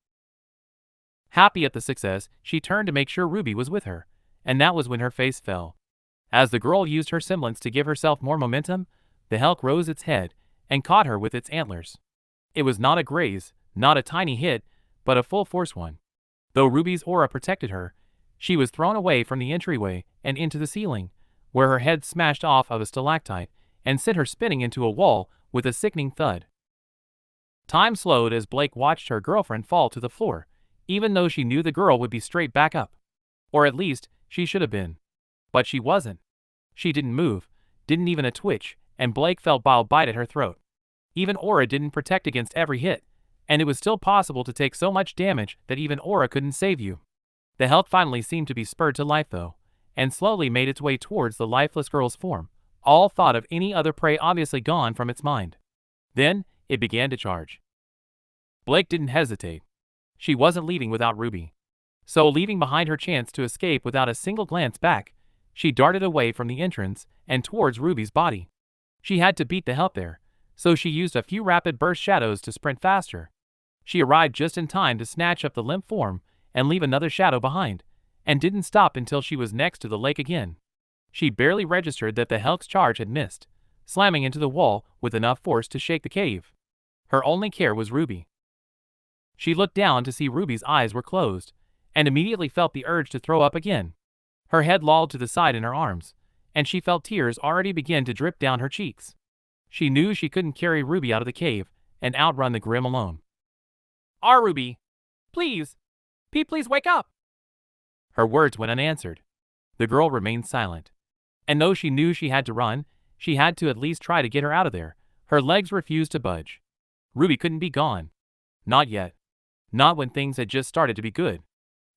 Happy at the success, she turned to make sure RWBY was with her, and that was when her face fell. As the girl used her semblance to give herself more momentum, the Hulk rose its head and caught her with its antlers. It was not a graze, not a tiny hit, but a full-force one. Though RWBY's aura protected her, she was thrown away from the entryway and into the ceiling, where her head smashed off of a stalactite and sent her spinning into a wall with a sickening thud. Time slowed as Blake watched her girlfriend fall to the floor, even though she knew the girl would be straight back up. Or at least, she should have been. But she wasn't. She didn't move, didn't even a twitch, and Blake felt bile bite at her throat. Even aura didn't protect against every hit, and it was still possible to take so much damage that even aura couldn't save you. The health finally seemed to be spurred to life though, and slowly made its way towards the lifeless girl's form, all thought of any other prey obviously gone from its mind. Then, it began to charge. Blake didn't hesitate. She wasn't leaving without RWBY. So leaving behind her chance to escape without a single glance back, she darted away from the entrance and towards RWBY's body. She had to beat the Hulk there, so she used a few rapid burst shadows to sprint faster. She arrived just in time to snatch up the limp form and leave another shadow behind, and didn't stop until she was next to the lake again. She barely registered that the Hulk's charge had missed, slamming into the wall with enough force to shake the cave. Her only care was RWBY. She looked down to see RWBY's eyes were closed, and immediately felt the urge to throw up again. Her head lolled to the side in her arms, and she felt tears already begin to drip down her cheeks. She knew she couldn't carry RWBY out of the cave and outrun the Grim alone. RWBY, please, please wake up. Her words went unanswered. The girl remained silent. And though she knew she had to run, she had to at least try to get her out of there. Her legs refused to budge. RWBY couldn't be gone. Not yet. Not when things had just started to be good.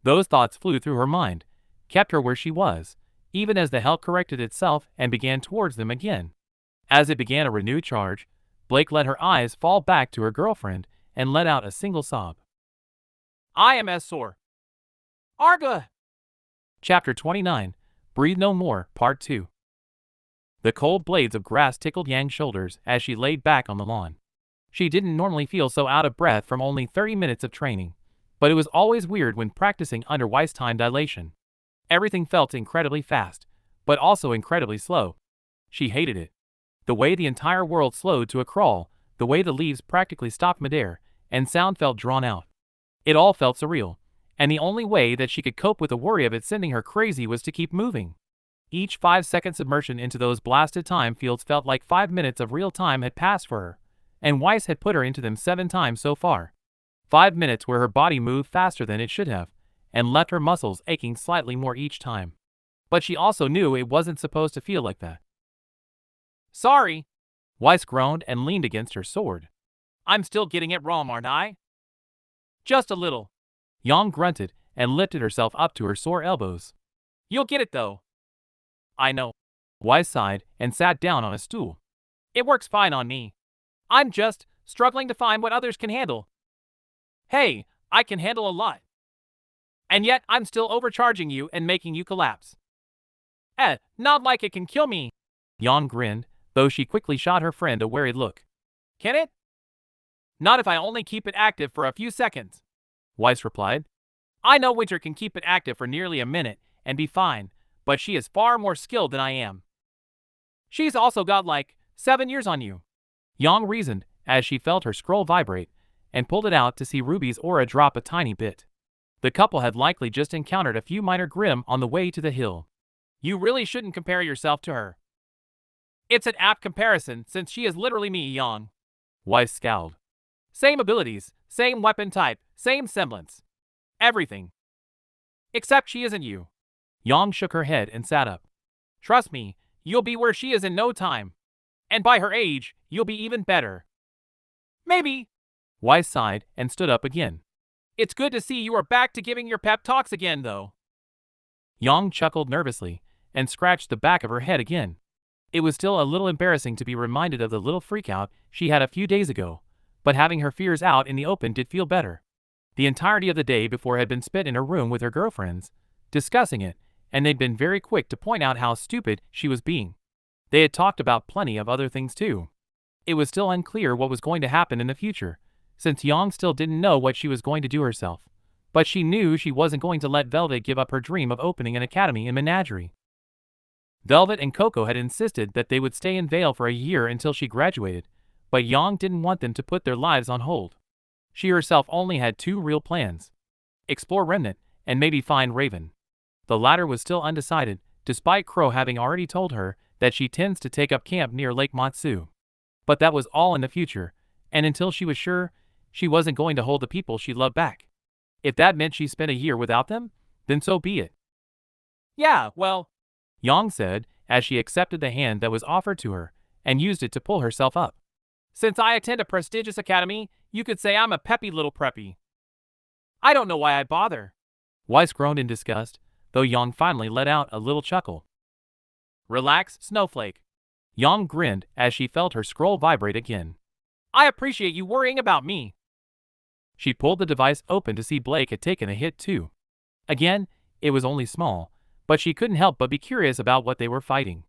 Those thoughts flew through her mind, kept her where she was, even as the Hulk corrected itself and began towards them again. As it began a renewed charge, Blake let her eyes fall back to her girlfriend and let out a single sob. I am as sore. Arga! Chapter 29, Breathe No More, Part 2. The cold blades of grass tickled Yang's shoulders as she laid back on the lawn. She didn't normally feel so out of breath from only 30 minutes of training, but it was always weird when practicing under Weiss time dilation. Everything felt incredibly fast, but also incredibly slow. She hated it. The way the entire world slowed to a crawl, the way the leaves practically stopped midair, and sound felt drawn out. It all felt surreal, and the only way that she could cope with the worry of it sending her crazy was to keep moving. Each 5-second submersion into those blasted time fields felt like 5 minutes of real time had passed for her, and Weiss had put her into them 7 times so far. 5 minutes where her body moved faster than it should have, and left her muscles aching slightly more each time. But she also knew it wasn't supposed to feel like that. Sorry, Weiss groaned and leaned against her sword. I'm still getting it wrong, aren't I? Just a little. Yang grunted and lifted herself up to her sore elbows. You'll get it though. I know. Weiss sighed and sat down on a stool. It works fine on me. I'm just struggling to find what others can handle. Hey, I can handle a lot. And yet I'm still overcharging you and making you collapse. Not like it can kill me. Yang grinned, though she quickly shot her friend a wary look. Can it? Not if I only keep it active for a few seconds, Weiss replied. I know Winter can keep it active for nearly a minute and be fine, but she is far more skilled than I am. She's also got like 7 years on you, Yang reasoned as she felt her scroll vibrate and pulled it out to see Ruby's aura drop a tiny bit. The couple had likely just encountered a few minor grimm on the way to the hill. You really shouldn't compare yourself to her. It's an apt comparison since she is literally me, Yang. Weiss scowled. Same abilities, same weapon type, same semblance. Everything. Except she isn't you. Yang shook her head and sat up. Trust me, you'll be where she is in no time. And by her age, you'll be even better. Maybe. Weiss sighed and stood up again. It's good to see you are back to giving your pep talks again, though. Yang chuckled nervously and scratched the back of her head again. It was still a little embarrassing to be reminded of the little freakout she had a few days ago, but having her fears out in the open did feel better. The entirety of the day before had been spent in her room with her girlfriends, discussing it, and they'd been very quick to point out how stupid she was being. They had talked about plenty of other things too. It was still unclear what was going to happen in the future, since Yang still didn't know what she was going to do herself, but she knew she wasn't going to let Velvet give up her dream of opening an academy in Menagerie. Velvet and Coco had insisted that they would stay in Vale for a year until she graduated, but Yang didn't want them to put their lives on hold. She herself only had 2 real plans: explore Remnant and maybe find Raven. The latter was still undecided, despite Crow having already told her that she tends to take up camp near Lake Matsu. But that was all in the future, and until she was sure, she wasn't going to hold the people she loved back. If that meant she spent a year without them, then so be it. Yeah, well, Yang said as she accepted the hand that was offered to her and used it to pull herself up. Since I attend a prestigious academy, you could say I'm a peppy little preppy. I don't know why I bother. Weiss groaned in disgust, though Yang finally let out a little chuckle. Relax, Snowflake. Yang grinned as she felt her scroll vibrate again. I appreciate you worrying about me. She pulled the device open to see Blake had taken a hit too. Again, it was only small, but she couldn't help but be curious about what they were fighting.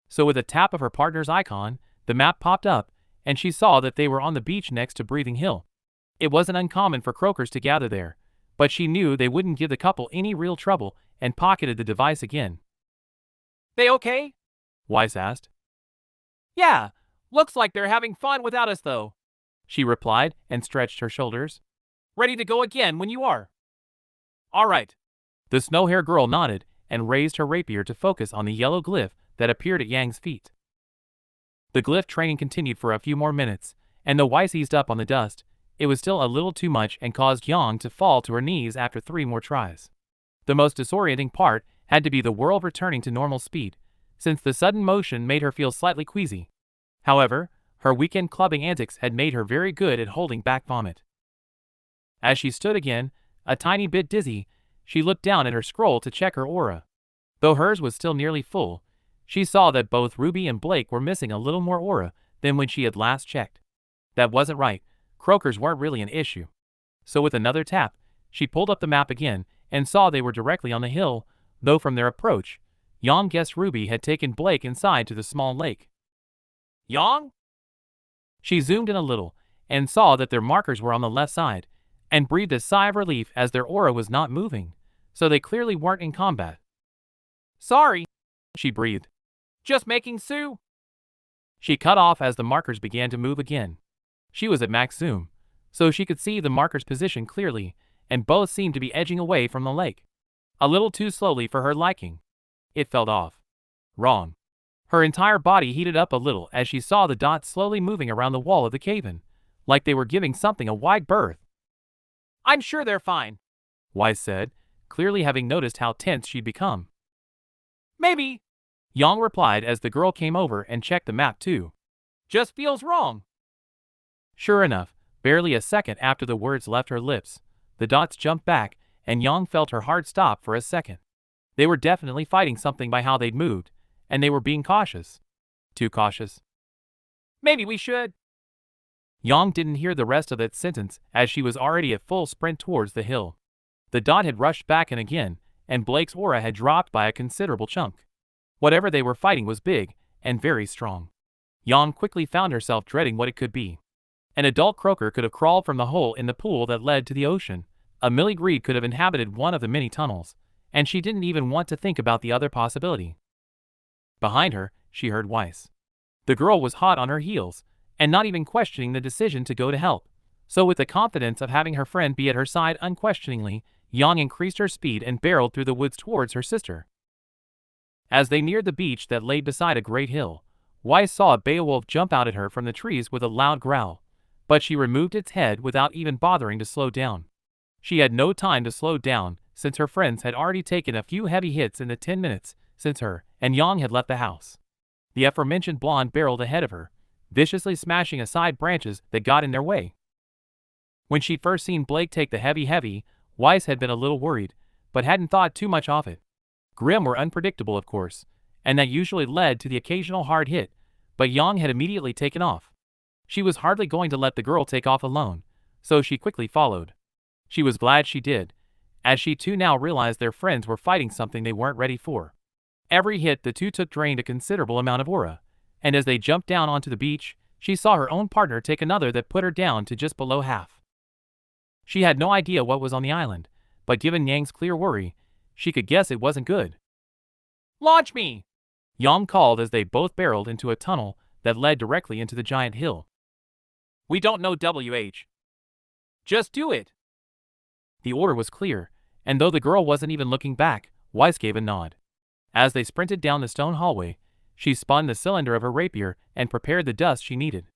So with a tap of her partner's icon, the map popped up, and she saw that they were on the beach next to Breathing Hill. It wasn't uncommon for croakers to gather there, but she knew they wouldn't give the couple any real trouble and pocketed the device again. They okay? Weiss asked. Yeah, looks like they're having fun without us though, she replied and stretched her shoulders. Ready to go again when you are. All right. The snow-haired girl nodded and raised her rapier to focus on the yellow glyph that appeared at Yang's feet. The glyph training continued for a few more minutes, and though Weiss eased up on the dust, it was still a little too much and caused Yang to fall to her knees after 3 more tries. The most disorienting part had to be the world returning to normal speed, since the sudden motion made her feel slightly queasy. However, her weekend clubbing antics had made her very good at holding back vomit. As she stood again, a tiny bit dizzy, she looked down at her scroll to check her aura. Though hers was still nearly full, she saw that both Ruby and Blake were missing a little more aura than when she had last checked. That wasn't right. Croakers weren't really an issue. So with another tap, she pulled up the map again and saw they were directly on the hill, though from their approach, Yang guessed Ruby had taken Blake inside to the small lake. Yang? She zoomed in a little and saw that their markers were on the left side, and breathed a sigh of relief as their aura was not moving, so they clearly weren't in combat. Sorry, she breathed. Just making Sue. She cut off as the markers began to move again. She was at max zoom, so she could see the markers' position clearly, and both seemed to be edging away from the lake. A little too slowly for her liking. It felt off. Wrong. Her entire body heated up a little as she saw the dots slowly moving around the wall of the cave-in, like they were giving something a wide berth. I'm sure they're fine, Weiss said, clearly having noticed how tense she'd become. Maybe, Yang replied as the girl came over and checked the map too. Just feels wrong. Sure enough, barely a second after the words left her lips, the dots jumped back and Yang felt her heart stop for a second. They were definitely fighting something by how they'd moved, and they were being cautious. Too cautious. Maybe we should. Yang didn't hear the rest of that sentence as she was already at full sprint towards the hill. The dot had rushed back in again, and Blake's aura had dropped by a considerable chunk. Whatever they were fighting was big and very strong. Yang quickly found herself dreading what it could be. An adult croaker could have crawled from the hole in the pool that led to the ocean. A milligreed could have inhabited one of the many tunnels, and she didn't even want to think about the other possibility. Behind her, she heard Weiss. The girl was hot on her heels, and not even questioning the decision to go to help. So with the confidence of having her friend be at her side unquestioningly, Yang increased her speed and barreled through the woods towards her sister. As they neared the beach that lay beside a great hill, Weiss saw a Beowulf jump out at her from the trees with a loud growl, but she removed its head without even bothering to slow down. She had no time to slow down, since her friends had already taken a few heavy hits in the 10 minutes since her and Yang had left the house. The aforementioned blonde barreled ahead of her, viciously smashing aside branches that got in their way. When she'd first seen Blake take the heavy, Weiss had been a little worried, but hadn't thought too much of it. Grimm were unpredictable, of course, and that usually led to the occasional hard hit, but Yang had immediately taken off. She was hardly going to let the girl take off alone, so she quickly followed. She was glad she did, as she too now realized their friends were fighting something they weren't ready for. Every hit the two took drained a considerable amount of aura, and as they jumped down onto the beach, she saw her own partner take another that put her down to just below half. She had no idea what was on the island, but given Yang's clear worry, she could guess it wasn't good. "Launch me!" Yang called as they both barreled into a tunnel that led directly into the giant hill. "We don't know WH. Just do it." The order was clear, and though the girl wasn't even looking back, Weiss gave a nod. As they sprinted down the stone hallway, she spun the cylinder of her rapier and prepared the dust she needed.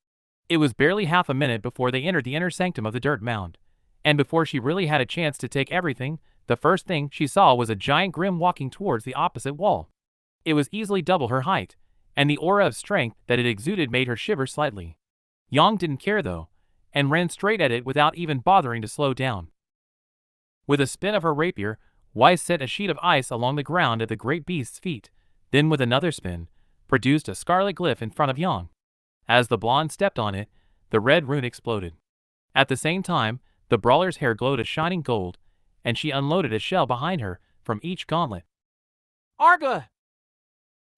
It was barely half a minute before they entered the inner sanctum of the dirt mound, and before she really had a chance to take everything, the first thing she saw was a giant Grimm walking towards the opposite wall. It was easily double her height, and the aura of strength that it exuded made her shiver slightly. Yang didn't care though, and ran straight at it without even bothering to slow down. With a spin of her rapier, Weiss set a sheet of ice along the ground at the great beast's feet, then with another spin, produced a scarlet glyph in front of Yang. As the blonde stepped on it, the red rune exploded. At the same time, the brawler's hair glowed a shining gold, and she unloaded a shell behind her from each gauntlet. "Arga!"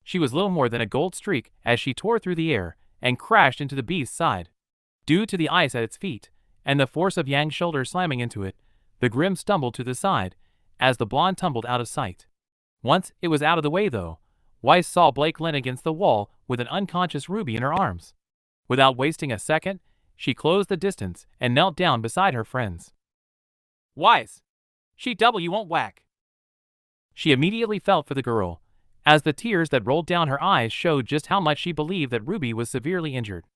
She was little more than a gold streak as she tore through the air and crashed into the beast's side. Due to the ice at its feet, and the force of Yang's shoulder slamming into it, the Grimm stumbled to the side, as the blonde tumbled out of sight. Once it was out of the way though, Weiss saw Blake lean against the wall with an unconscious Ruby in her arms. Without wasting a second, she closed the distance and knelt down beside her friends. "Weiss, she won't whack." She immediately felt for the girl, as the tears that rolled down her eyes showed just how much she believed that Ruby was severely injured.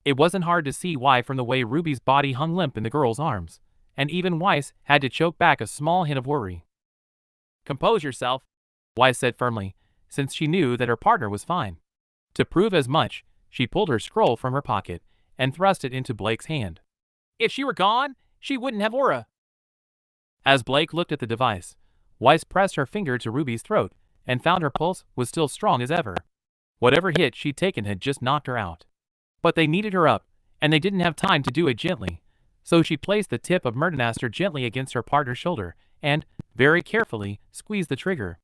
It wasn't hard to see why from the way Ruby's body hung limp in the girl's arms, and even Weiss had to choke back a small hint of worry. "Compose yourself," Weiss said firmly, since she knew that her partner was fine. To prove as much, she pulled her scroll from her pocket and thrust it into Blake's hand. "If she were gone, she wouldn't have aura." As Blake looked at the device, Weiss pressed her finger to Ruby's throat and found her pulse was still strong as ever. Whatever hit she'd taken had just knocked her out. But they needed her up, and they didn't have time to do it gently, so she placed the tip of Murdenaster gently against her partner's shoulder and, very carefully, squeezed the trigger.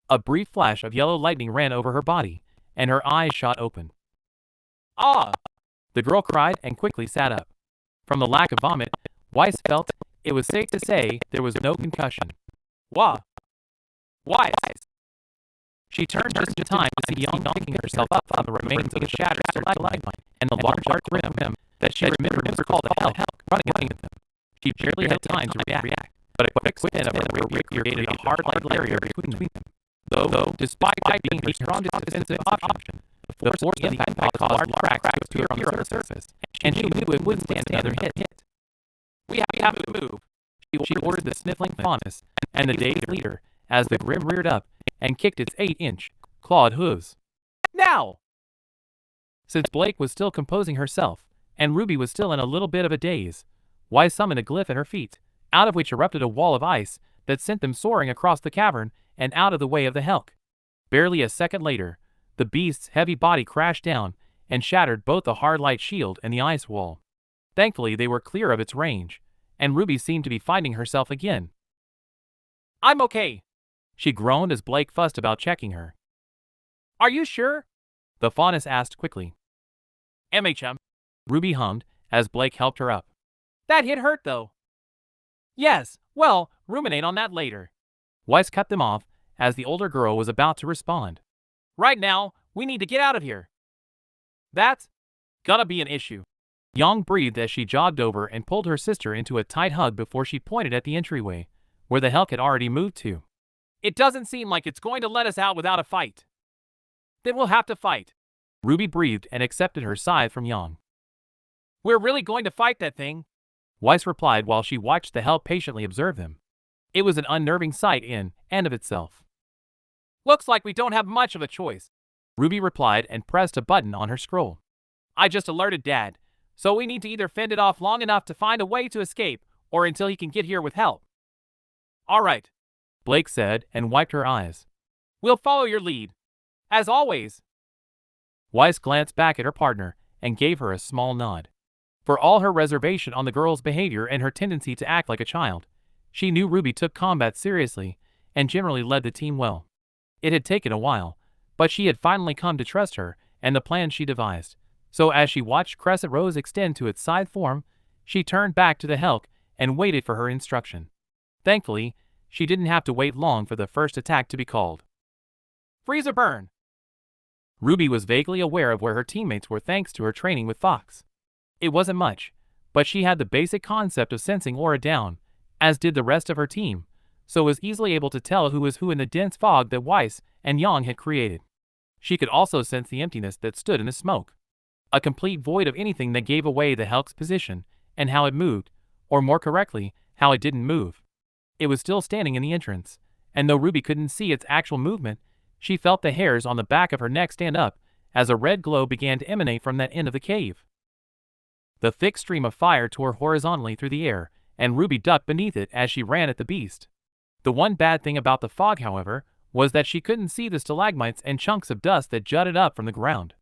A brief flash of yellow lightning ran over her body, and her eyes shot open. "Ah!" the girl cried and quickly sat up. From the lack of vomit, Weiss felt it was safe to say there was no concussion. "Wah! Weiss!" She turned just in time to see Yang picking herself up from the remains of the shattered stalagmite and the large dark Grimm that she remembered was called the Helk running at them. She barely had time to react, but a quick spin of her rapier created a hard-like barrier between them. Though, despite being her strongest defensive option, the force of the impact caused large cracks to appear on the surface, and she knew it wouldn't stand another hit. "We have to move," she ordered the sniffling faunus and the dazed leader as the Grimm reared up and kicked its 8-inch, clawed hooves. "Now!" Since Blake was still composing herself, and Ruby was still in a little bit of a daze, Weiss summoned a glyph at her feet, out of which erupted a wall of ice that sent them soaring across the cavern and out of the way of the Helk. Barely a second later, the beast's heavy body crashed down and shattered both the hard light shield and the ice wall. Thankfully, they were clear of its range, and Ruby seemed to be finding herself again. "I'm okay," she groaned as Blake fussed about checking her. "Are you sure?" the faunus asked quickly. "MHM," Ruby hummed as Blake helped her up. "That hit hurt though." "Yes, well, ruminate on that later." Weiss cut them off as the older girl was about to respond. Right now, we need to get out of here. That's gonna be an issue. Yang breathed as she jogged over and pulled her sister into a tight hug before she pointed at the entryway, where the Helk had already moved to. It doesn't seem like it's going to let us out without a fight. Then we'll have to fight. RWBY breathed and accepted her side from Yang. We're really going to fight that thing? Weiss replied while she watched the Helk patiently observe them. It was an unnerving sight in and of itself. Looks like we don't have much of a choice, RWBY replied and pressed a button on her scroll. I just alerted Dad, so we need to either fend it off long enough to find a way to escape, or until he can get here with help. All right, Blake said and wiped her eyes. We'll follow your lead. As always. Weiss glanced back at her partner and gave her a small nod. For all her reservation on the girl's behavior and her tendency to act like a child, she knew RWBY took combat seriously and generally led the team well. It had taken a while, but she had finally come to trust her and the plan she devised. So as she watched Crescent Rose extend to its side form, she turned back to the Helk and waited for her instruction. Thankfully, she didn't have to wait long for the first attack to be called. Freeze or burn! RWBY was vaguely aware of where her teammates were thanks to her training with Fox. It wasn't much, but she had the basic concept of sensing aura down, as did the rest of her team, so was easily able to tell who was who in the dense fog that Weiss and Yang had created. She could also sense the emptiness that stood in the smoke. A complete void of anything that gave away the Helk's position and how it moved, or more correctly, how it didn't move. It was still standing in the entrance, and though RWBY couldn't see its actual movement, she felt the hairs on the back of her neck stand up as a red glow began to emanate from that end of the cave. The thick stream of fire tore horizontally through the air, and RWBY ducked beneath it as she ran at the beast. The one bad thing about the fog, however, was that she couldn't see the stalagmites and chunks of dust that jutted up from the ground.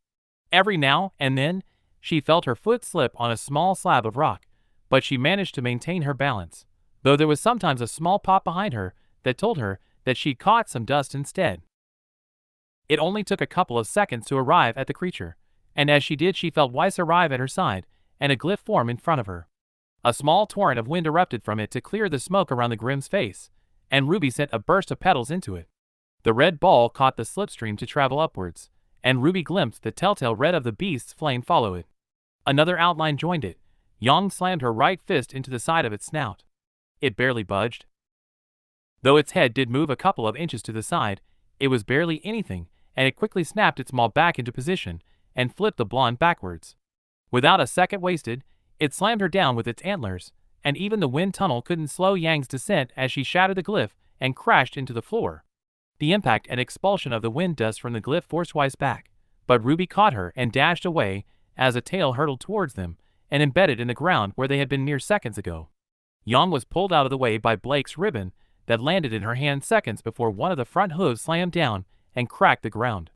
Every now and then, she felt her foot slip on a small slab of rock, but she managed to maintain her balance, though there was sometimes a small pop behind her that told her that she'd caught some dust instead. It only took a couple of seconds to arrive at the creature, and as she did she felt Weiss arrive at her side and a glyph form in front of her. A small torrent of wind erupted from it to clear the smoke around the Grimm's face, and RWBY sent a burst of petals into it. The red ball caught the slipstream to travel upwards, and RWBY glimpsed the telltale red of the beast's flame follow it. Another outline joined it. Yang slammed her right fist into the side of its snout. It barely budged. Though its head did move a couple of inches to the side, it was barely anything, and it quickly snapped its maw back into position and flipped the blonde backwards. Without a second wasted, it slammed her down with its antlers, and even the wind tunnel couldn't slow Yang's descent as she shattered the glyph and crashed into the floor. The impact and expulsion of the wind dust from the glyph forced Weiss back, but RWBY caught her and dashed away as a tail hurtled towards them and embedded in the ground where they had been mere seconds ago. Yang was pulled out of the way by Blake's ribbon that landed in her hand seconds before one of the front hooves slammed down and cracked the ground.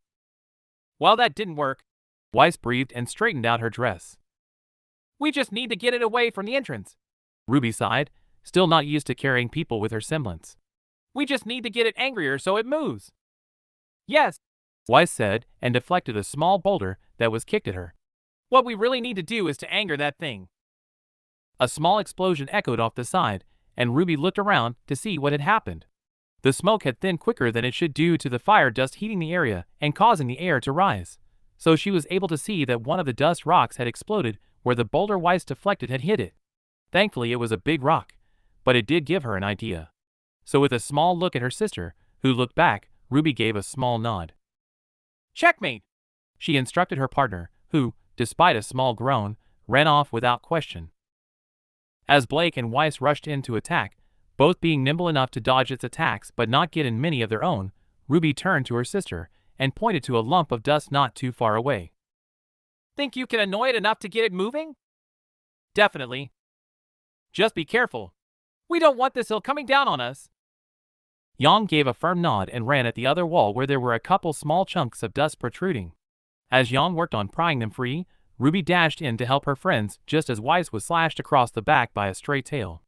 Well, that didn't work, Weiss breathed and straightened out her dress. We just need to get it away from the entrance, RWBY sighed, still not used to carrying people with her semblance. We just need to get it angrier so it moves. Yes, Weiss said and deflected a small boulder that was kicked at her. What we really need to do is to anger that thing. A small explosion echoed off the side, and RWBY looked around to see what had happened. The smoke had thinned quicker than it should due to the fire dust heating the area and causing the air to rise, so she was able to see that one of the dust rocks had exploded where the boulder Weiss deflected had hit it. Thankfully it was a big rock, but it did give her an idea. So with a small look at her sister, who looked back, RWBY gave a small nod. Checkmate! She instructed her partner, who, despite a small groan, ran off without question. As Blake and Weiss rushed in to attack, both being nimble enough to dodge its attacks but not get in many of their own, RWBY turned to her sister and pointed to a lump of dust not too far away. Think you can annoy it enough to get it moving? Definitely. Just be careful. We don't want this hill coming down on us. Yang gave a firm nod and ran at the other wall where there were a couple small chunks of dust protruding. As Yang worked on prying them free, RWBY dashed in to help her friends just as Weiss was slashed across the back by a stray tail.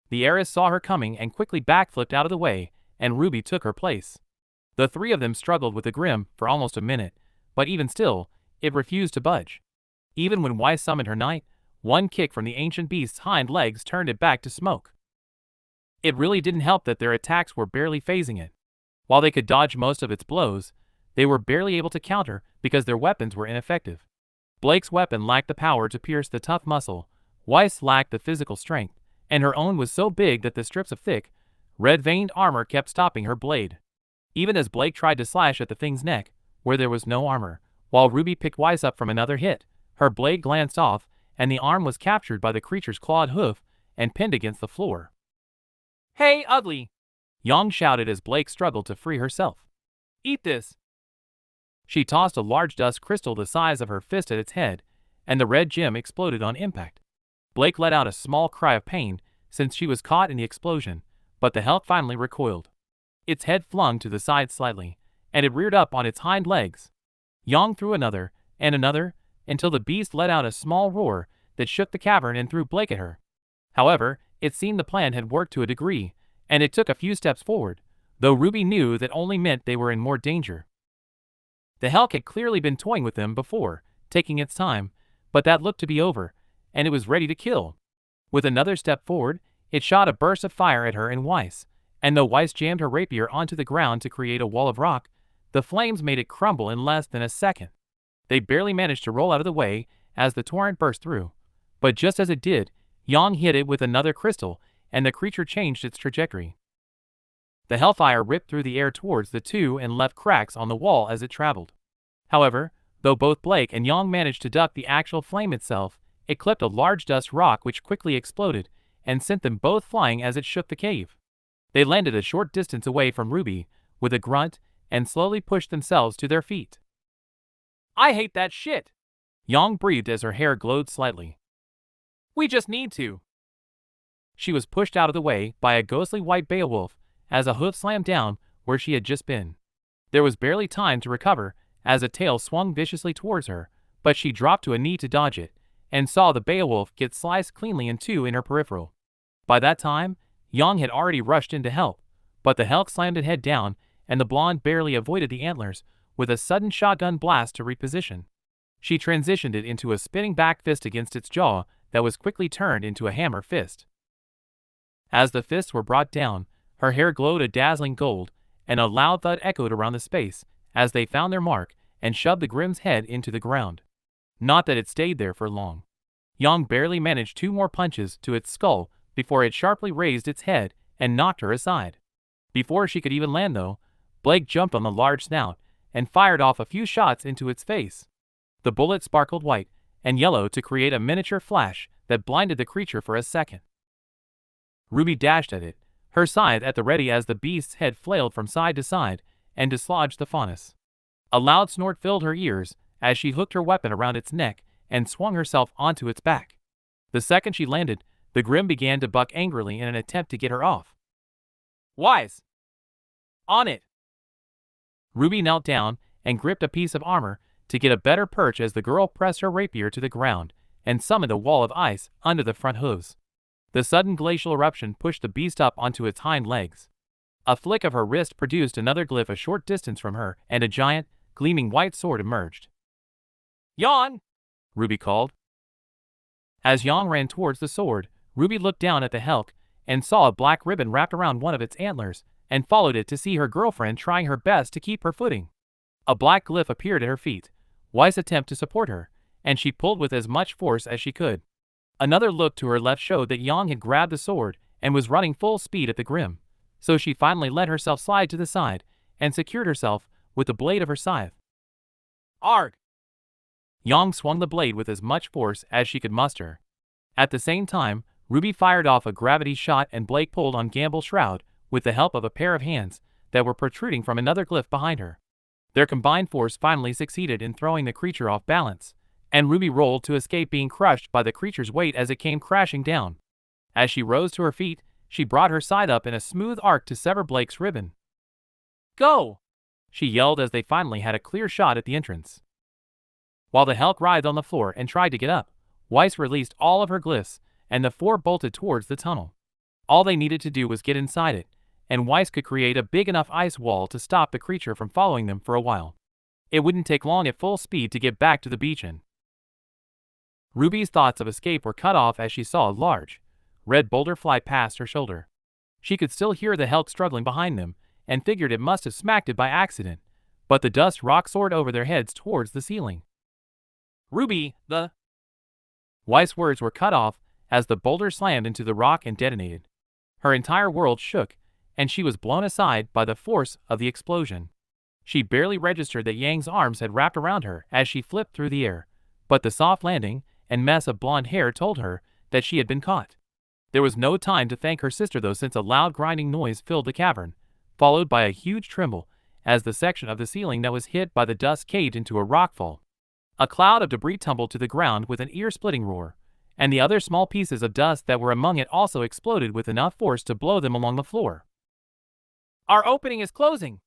The heiress saw her coming and quickly backflipped out of the way, and RWBY took her place. The three of them struggled with the Grimm for almost a minute, but even still, it refused to budge. Even when Weiss summoned her knight, one kick from the ancient beast's hind legs turned it back to smoke. It really didn't help that their attacks were barely phasing it. While they could dodge most of its blows, they were barely able to counter because their weapons were ineffective. Blake's weapon lacked the power to pierce the tough muscle, Weiss lacked the physical strength, and her own was so big that the strips of thick, red-veined armor kept stopping her blade. Even as Blake tried to slash at the thing's neck, where there was no armor, while Ruby picked Weiss up from another hit, her blade glanced off, and the arm was captured by the creature's clawed hoof and pinned against the floor. "Hey, ugly!" Yang shouted as Blake struggled to free herself. "Eat this!" She tossed a large dust crystal the size of her fist at its head, and the red gem exploded on impact. Blake let out a small cry of pain since she was caught in the explosion, but the Hulk finally recoiled. Its head flung to the side slightly, and it reared up on its hind legs. Yang threw another, and another, until the beast let out a small roar that shook the cavern and threw Blake at her. However, it seemed the plan had worked to a degree, and it took a few steps forward, though Ruby knew that only meant they were in more danger. The Hulk had clearly been toying with them before, taking its time, but that looked to be over, and it was ready to kill. With another step forward, it shot a burst of fire at her and Weiss, and though Weiss jammed her rapier onto the ground to create a wall of rock, the flames made it crumble in less than a second. They barely managed to roll out of the way as the torrent burst through, but just as it did, Yang hit it with another crystal, and the creature changed its trajectory. The hellfire ripped through the air towards the two and left cracks on the wall as it traveled. However, though both Blake and Yang managed to duck the actual flame itself, it clipped a large dust rock which quickly exploded and sent them both flying as it shook the cave. They landed a short distance away from Ruby with a grunt and slowly pushed themselves to their feet. "I hate that shit!" Yang breathed as her hair glowed slightly. "We just need to." She was pushed out of the way by a ghostly white Beowulf as a hoof slammed down where she had just been. There was barely time to recover as a tail swung viciously towards her, but she dropped to a knee to dodge it, and saw the Beowulf get sliced cleanly in two in her peripheral. By that time, Yang had already rushed in to help, but the Hulk slammed it head down, and the blonde barely avoided the antlers with a sudden shotgun blast to reposition. She transitioned it into a spinning back fist against its jaw that was quickly turned into a hammer fist. As the fists were brought down, her hair glowed a dazzling gold, and a loud thud echoed around the space as they found their mark and shoved the Grimm's head into the ground. Not that it stayed there for long. Yang barely managed 2 more punches to its skull before it sharply raised its head and knocked her aside. Before she could even land though, Blake jumped on the large snout and fired off a few shots into its face. The bullet sparkled white and yellow to create a miniature flash that blinded the creature for a second. Ruby dashed at it, her scythe at the ready as the beast's head flailed from side to side and dislodged the faunus. A loud snort filled her ears as she hooked her weapon around its neck and swung herself onto its back. The second she landed, the Grimm began to buck angrily in an attempt to get her off. "Wise! On it!" Ruby knelt down and gripped a piece of armor to get a better perch as the girl pressed her rapier to the ground and summoned a wall of ice under the front hooves. The sudden glacial eruption pushed the beast up onto its hind legs. A flick of her wrist produced another glyph a short distance from her, and a giant, gleaming white sword emerged. "Yang!" Ruby called. As Yang ran towards the sword, Ruby looked down at the Hulk and saw a black ribbon wrapped around one of its antlers, and followed it to see her girlfriend trying her best to keep her footing. A black glyph appeared at her feet, Weiss' attempt to support her, and she pulled with as much force as she could. Another look to her left showed that Yang had grabbed the sword and was running full speed at the Grimm, so she finally let herself slide to the side and secured herself with the blade of her scythe. "Arg!" Yang swung the blade with as much force as she could muster. At the same time, Ruby fired off a gravity shot and Blake pulled on Gamble's shroud with the help of a pair of hands that were protruding from another glyph behind her. Their combined force finally succeeded in throwing the creature off balance, and Ruby rolled to escape being crushed by the creature's weight as it came crashing down. As she rose to her feet, she brought her scythe up in a smooth arc to sever Blake's ribbon. "Go!" she yelled as they finally had a clear shot at the entrance. While the Hulk writhed on the floor and tried to get up, Weiss released all of her glyphs, and the 4 bolted towards the tunnel. All they needed to do was get inside it, and Weiss could create a big enough ice wall to stop the creature from following them for a while. It wouldn't take long at full speed to get back to the beacon. Ruby's thoughts of escape were cut off as she saw a large, red boulder fly past her shoulder. She could still hear the Hulk struggling behind them, and figured it must have smacked it by accident, but the dust rock soared over their heads towards the ceiling. "Ruby, the—" Weiss' words were cut off as the boulder slammed into the rock and detonated. Her entire world shook, and she was blown aside by the force of the explosion. She barely registered that Yang's arms had wrapped around her as she flipped through the air, but the soft landing and mess of blonde hair told her that she had been caught. There was no time to thank her sister though, since a loud grinding noise filled the cavern, followed by a huge tremble as the section of the ceiling that was hit by the dust caved into a rockfall. A cloud of debris tumbled to the ground with an ear-splitting roar, and the other small pieces of dust that were among it also exploded with enough force to blow them along the floor. "Our opening is closing,"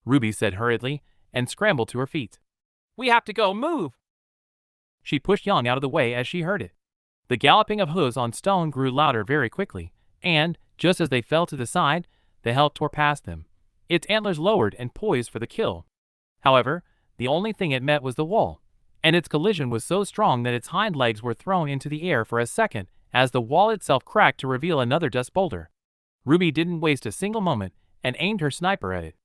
Ruby said hurriedly, and scrambled to her feet. "We have to go, move!" She pushed Yang out of the way as she heard it. The galloping of hooves on stone grew louder very quickly, and, just as they fell to the side, the Hulk tore past them, its antlers lowered and poised for the kill. However, the only thing it met was the wall, and its collision was so strong that its hind legs were thrown into the air for a second as the wall itself cracked to reveal another dust boulder. Ruby didn't waste a single moment and aimed her sniper at it.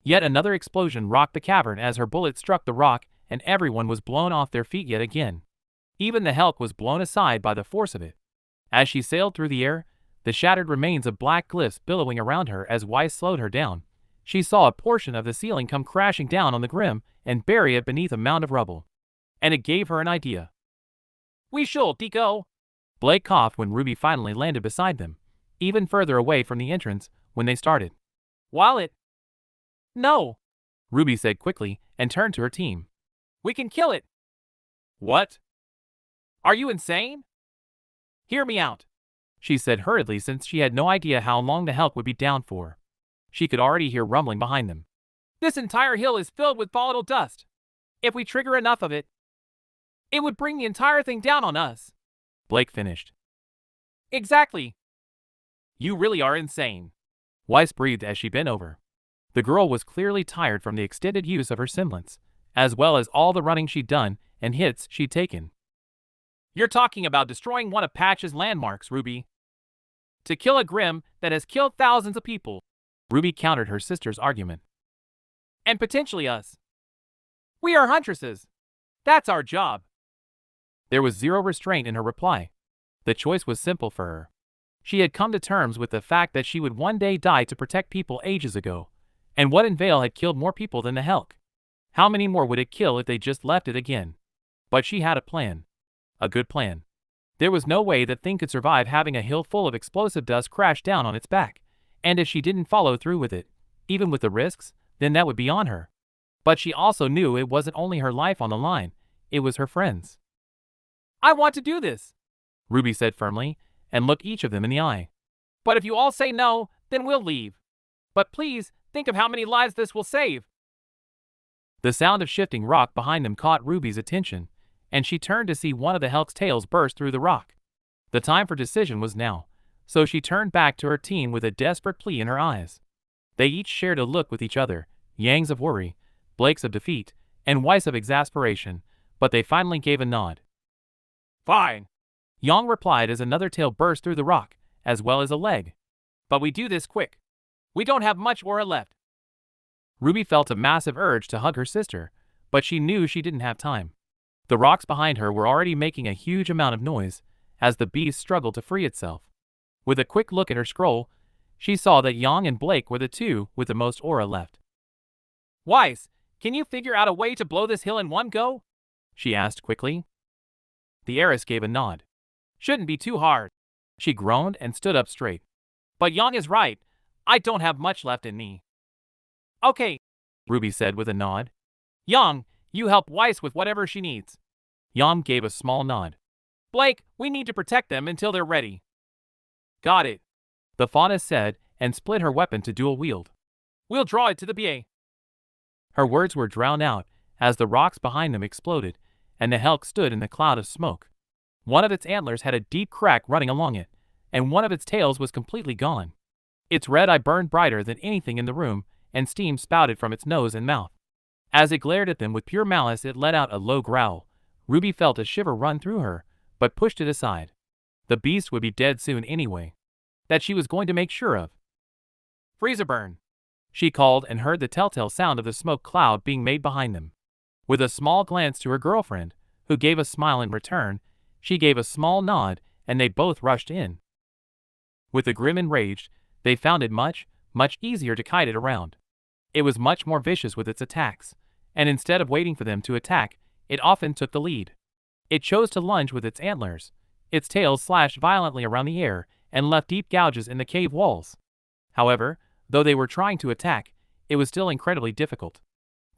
Yet another explosion rocked the cavern as her bullet struck the rock, and everyone was blown off their feet yet again. Even the Hulk was blown aside by the force of it. As she sailed through the air, the shattered remains of black glyphs billowing around her as Weiss slowed her down. She saw a portion of the ceiling come crashing down on the grim and bury it beneath a mound of rubble. And it gave her an idea. "We should go." Blake coughed when Ruby finally landed beside them, even further away from the entrance when they started. "While it—" "No," Ruby said quickly and turned to her team. "We can kill it." "What? Are you insane?" "Hear me out," she said hurriedly, since she had no idea how long the Hulk would be down for. She could already hear rumbling behind them. "This entire hill is filled with volatile dust. If we trigger enough of it, it would bring the entire thing down on us," Blake finished. "Exactly." "You really are insane," Weiss breathed as she bent over. The girl was clearly tired from the extended use of her semblance, as well as all the running she'd done and hits she'd taken. "You're talking about destroying one of Patch's landmarks, Ruby. To kill a Grim that has killed thousands of people," Ruby countered her sister's argument. "And potentially us. We are huntresses. That's our job." There was zero restraint in her reply. The choice was simple for her. She had come to terms with the fact that she would one day die to protect people ages ago, and what in Vale had killed more people than the Hulk? How many more would it kill if they just left it again? But she had a plan. A good plan. There was no way that thing could survive having a hill full of explosive dust crash down on its back, and if she didn't follow through with it, even with the risks, then that would be on her. But she also knew it wasn't only her life on the line, it was her friends. "I want to do this," Ruby said firmly, and looked each of them in the eye. "But if you all say no, then we'll leave. But please, think of how many lives this will save." The sound of shifting rock behind them caught Ruby's attention, and she turned to see one of the Hulk's tails burst through the rock. The time for decision was now, so she turned back to her team with a desperate plea in her eyes. They each shared a look with each other, Yang's of worry, Blake's of defeat, and Weiss of exasperation, but they finally gave a nod. "Fine," Yang replied as another tail burst through the rock, as well as a leg. "But we do this quick. We don't have much aura left." Ruby felt a massive urge to hug her sister, but she knew she didn't have time. The rocks behind her were already making a huge amount of noise as the beast struggled to free itself. With a quick look at her scroll, she saw that Yang and Blake were the two with the most aura left. "Weiss, can you figure out a way to blow this hill in one go?" she asked quickly. The heiress gave a nod. "Shouldn't be too hard," she groaned and stood up straight. "But Yang is right. I don't have much left in me." "Okay," Ruby said with a nod. "Yang, you help Weiss with whatever she needs." Yang gave a small nod. "Blake, we need to protect them until they're ready." "Got it," the fauness said and split her weapon to dual wield. "We'll draw it to the BA." Her words were drowned out as the rocks behind them exploded, and the Hulk stood in the cloud of smoke. One of its antlers had a deep crack running along it, and one of its tails was completely gone. Its red eye burned brighter than anything in the room, and steam spouted from its nose and mouth. As it glared at them with pure malice, it let out a low growl. Ruby felt a shiver run through her, but pushed it aside. The beast would be dead soon anyway. that she was going to make sure of. Freezer burn, she called, and heard the telltale sound of the smoke cloud being made behind them. With a small glance to her girlfriend, who gave a smile in return, she gave a small nod, and they both rushed in. With the grim enraged, they found it much easier to kite it around. It was much more vicious with its attacks, and instead of waiting for them to attack, it often took the lead. It chose to lunge with its antlers. Its tail slashed violently around the air and left deep gouges in the cave walls. However, though they were trying to attack, it was still incredibly difficult.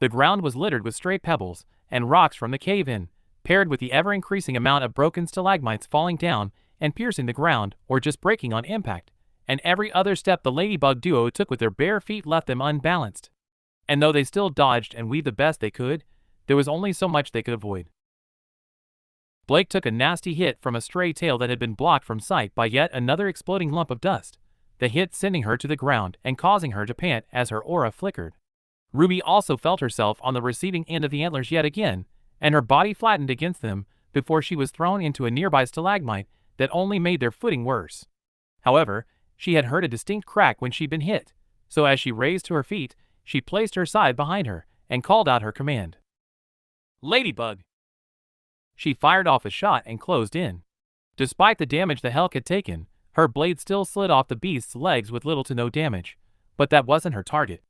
The ground was littered with stray pebbles and rocks from the cave-in, paired with the ever-increasing amount of broken stalagmites falling down and piercing the ground or just breaking on impact, and every other step the ladybug duo took with their bare feet left them unbalanced. And though they still dodged and weaved the best they could, there was only so much they could avoid. Blake took a nasty hit from a stray tail that had been blocked from sight by yet another exploding lump of dust, the hit sending her to the ground and causing her to pant as her aura flickered. RWBY also felt herself on the receiving end of the antlers yet again, and her body flattened against them before she was thrown into a nearby stalagmite that only made their footing worse. However, she had heard a distinct crack when she'd been hit, so as she raised to her feet, she placed her side behind her and called out her command. Ladybug! She fired off a shot and closed in. Despite the damage the Helk had taken, her blade still slid off the beast's legs with little to no damage, but that wasn't her target.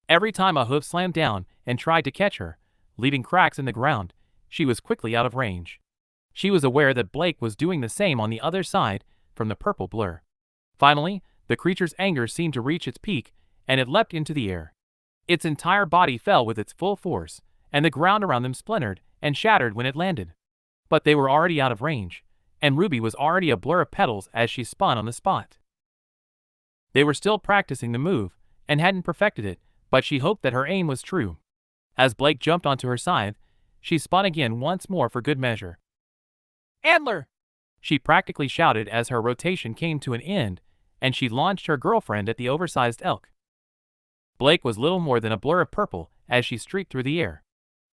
Every time a hoof slammed down and tried to catch her, leaving cracks in the ground, she was quickly out of range. She was aware that Blake was doing the same on the other side from the purple blur. Finally, the creature's anger seemed to reach its peak, and it leapt into the air. Its entire body fell with its full force, and the ground around them splintered and shattered when it landed. But they were already out of range, and RWBY was already a blur of petals as she spun on the spot. They were still practicing the move, and hadn't perfected it, but she hoped that her aim was true. As Blake jumped onto her side, she spun again once more for good measure. Antler! She practically shouted as her rotation came to an end, and she launched her girlfriend at the oversized elk. Blake was little more than a blur of purple as she streaked through the air.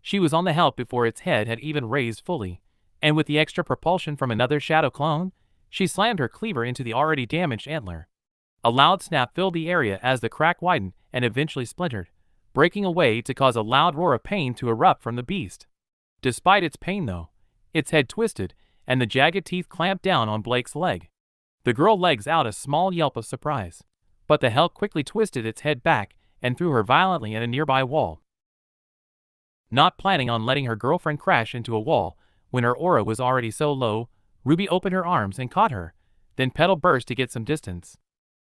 She was on the Helk before its head had even raised fully, and with the extra propulsion from another shadow clone, she slammed her cleaver into the already damaged antler. A loud snap filled the area as the crack widened and eventually splintered, breaking away to cause a loud roar of pain to erupt from the beast. Despite its pain though, its head twisted and the jagged teeth clamped down on Blake's leg. The girl let out a small yelp of surprise, but the Helk quickly twisted its head back and threw her violently at a nearby wall. Not planning on letting her girlfriend crash into a wall when her aura was already so low, RWBY opened her arms and caught her, then petal burst to get some distance.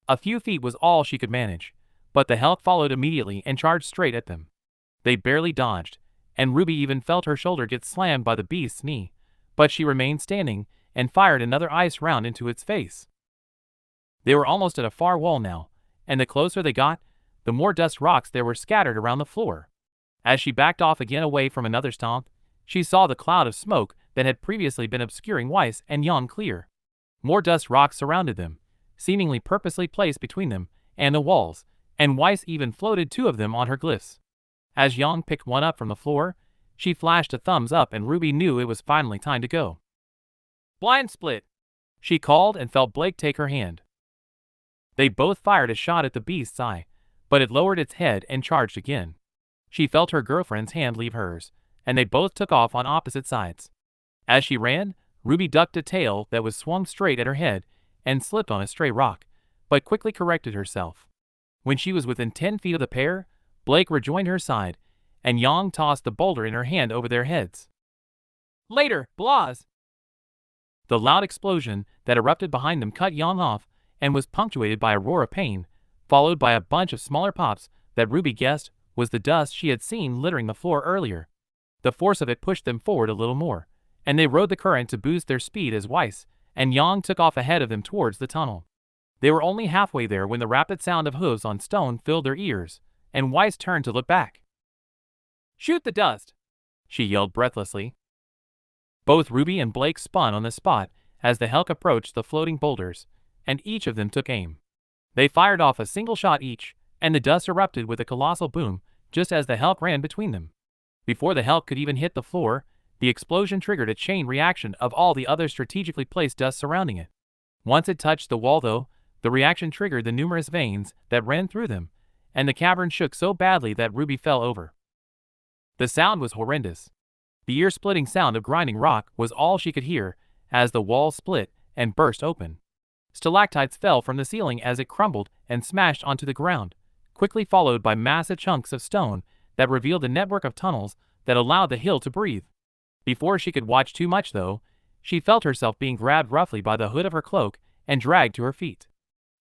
A few feet was all she could manage, but the Helk followed immediately and charged straight at them. They barely dodged, and RWBY even felt her shoulder get slammed by the beast's knee, but she remained standing and fired another ice round into its face. They were almost at a far wall now, and the closer they got, the more dust rocks there were scattered around the floor. As she backed off again away from another stomp, she saw the cloud of smoke that had previously been obscuring Weiss and Yang clear. More dust rocks surrounded them, seemingly purposely placed between them and the walls, and Weiss even floated two of them on her glyphs. As Yang picked one up from the floor, she flashed a thumbs up and RWBY knew it was finally time to go. Blind split! She called and felt Blake take her hand. They both fired a shot at the beast's eye, but it lowered its head and charged again. She felt her girlfriend's hand leave hers, and they both took off on opposite sides. As she ran, RWBY ducked a tail that was swung straight at her head and slipped on a stray rock, but quickly corrected herself. When she was within 10 feet of the pair, Blake rejoined her side, and Yang tossed the boulder in her hand over their heads. Later, Blaz! The loud explosion that erupted behind them cut Yang off and was punctuated by a roar of pain, followed by a bunch of smaller pops that RWBY guessed was the dust she had seen littering the floor earlier. The force of it pushed them forward a little more, and they rode the current to boost their speed as Weiss and Yang took off ahead of them towards the tunnel. They were only halfway there when the rapid sound of hooves on stone filled their ears, and Weiss turned to look back. Shoot the dust! She yelled breathlessly. Both RWBY and Blake spun on the spot as the Helk approached the floating boulders, and each of them took aim. They fired off a single shot each, and the dust erupted with a colossal boom just as the Helk ran between them. Before the Helk could even hit the floor, the explosion triggered a chain reaction of all the other strategically placed dust surrounding it. Once it touched the wall though, The reaction triggered the numerous veins that ran through them, and the cavern shook so badly that Ruby fell over. The sound was horrendous. The ear-splitting sound of grinding rock was all she could hear as the wall split and burst open. Stalactites fell from the ceiling as it crumbled and smashed onto the ground, quickly followed by massive chunks of stone that revealed a network of tunnels that allowed the hill to breathe. Before she could watch too much, though, she felt herself being grabbed roughly by the hood of her cloak and dragged to her feet.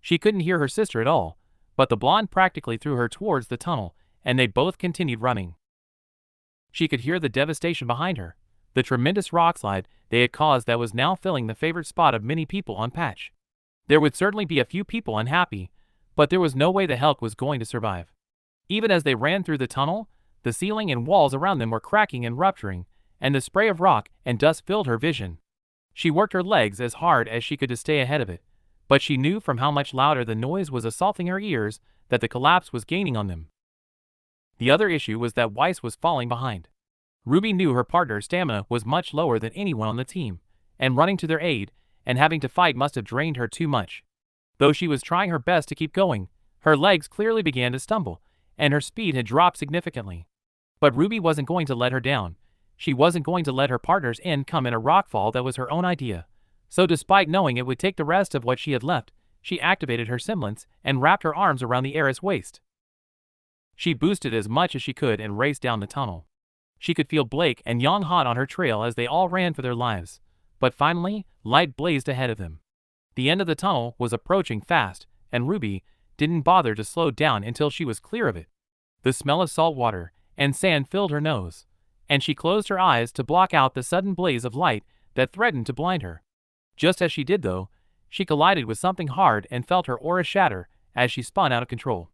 She couldn't hear her sister at all, but the blonde practically threw her towards the tunnel, and they both continued running. She could hear the devastation behind her, the tremendous rockslide they had caused that was now filling the favorite spot of many people on Patch. There would certainly be a few people unhappy, but there was no way the Helk was going to survive. Even as they ran through the tunnel, the ceiling and walls around them were cracking and rupturing, and the spray of rock and dust filled her vision. She worked her legs as hard as she could to stay ahead of it, but she knew from how much louder the noise was assaulting her ears that the collapse was gaining on them. The other issue was that Weiss was falling behind. Ruby knew her partner's stamina was much lower than anyone on the team, and running to their aid and having to fight must have drained her too much. Though she was trying her best to keep going, her legs clearly began to stumble, and her speed had dropped significantly. But Ruby wasn't going to let her down. She wasn't going to let her partner's end come in a rockfall that was her own idea. So despite knowing it would take the rest of what she had left, she activated her semblance and wrapped her arms around the heiress' waist. She boosted as much as she could and raced down the tunnel. She could feel Blake and Yang hot on her trail as they all ran for their lives. But finally, light blazed ahead of them. The end of the tunnel was approaching fast, and Ruby didn't bother to slow down until she was clear of it. The smell of salt water and sand filled her nose, and she closed her eyes to block out the sudden blaze of light that threatened to blind her. Just as she did, though, she collided with something hard and felt her aura shatter as she spun out of control.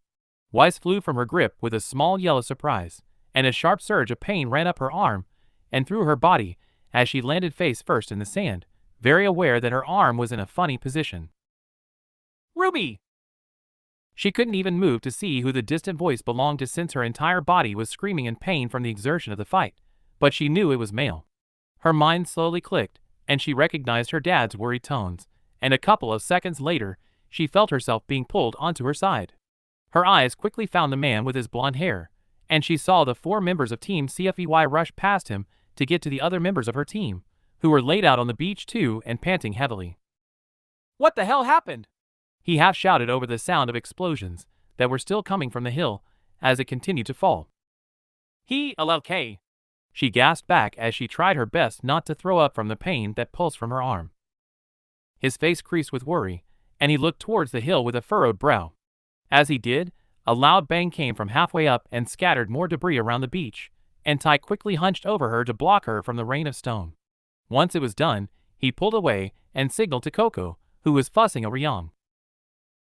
Weiss flew from her grip with a small yell of surprise, and a sharp surge of pain ran up her arm and through her body as she landed face first in the sand, very aware that her arm was in a funny position. "Ruby!" She couldn't even move to see who the distant voice belonged to since her entire body was screaming in pain from the exertion of the fight, but she knew it was male. Her mind slowly clicked, and she recognized her dad's worried tones, and a couple of seconds later, she felt herself being pulled onto her side. Her eyes quickly found the man with his blonde hair, and she saw the 4 members of Team CFEY rush past him to get to the other members of her team, who were laid out on the beach too and panting heavily. "What the hell happened?" he half shouted over the sound of explosions that were still coming from the hill as it continued to fall. "LLK," she gasped back as she tried her best not to throw up from the pain that pulsed from her arm. His face creased with worry, and he looked towards the hill with a furrowed brow. As he did, a loud bang came from halfway up and scattered more debris around the beach, and Ty quickly hunched over her to block her from the rain of stone. Once it was done, he pulled away and signaled to Coco, who was fussing over Yang.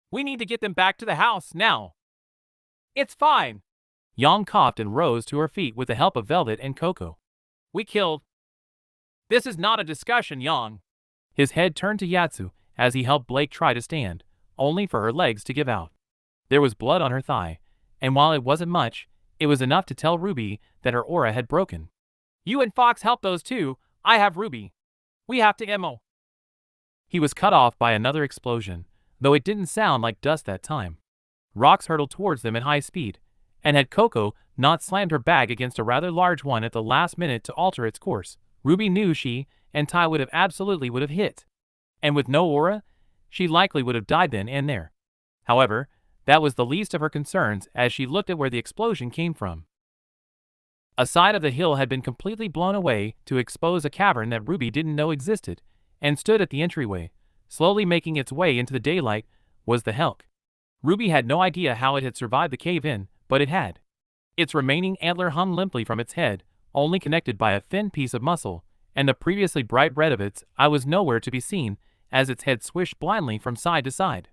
"We need to get them back to the house, now." "It's fine." Yang coughed and rose to her feet with the help of Velvet and Coco. "We killed." "This is not a discussion, Yang." His head turned to Yatsu as he helped Blake try to stand, only for her legs to give out. There was blood on her thigh, and while it wasn't much, it was enough to tell Ruby that her aura had broken. "You and Fox help those two. I have Ruby. We have to ammo." He was cut off by another explosion, though it didn't sound like dust that time. Rocks hurtled towards them at high speed, and had Coco not slammed her bag against a rather large one at the last minute to alter its course, Ruby knew she and Ty would have hit. And with no aura, she likely would have died then and there. However, that was the least of her concerns as she looked at where the explosion came from. A side of the hill had been completely blown away to expose a cavern that Ruby didn't know existed, and stood at the entryway, slowly making its way into the daylight, was the Helk. Ruby had no idea how it had survived the cave-in, but it had. Its remaining antler hung limply from its head, only connected by a thin piece of muscle, and the previously bright red of its eye was nowhere to be seen as its head swished blindly from side to side.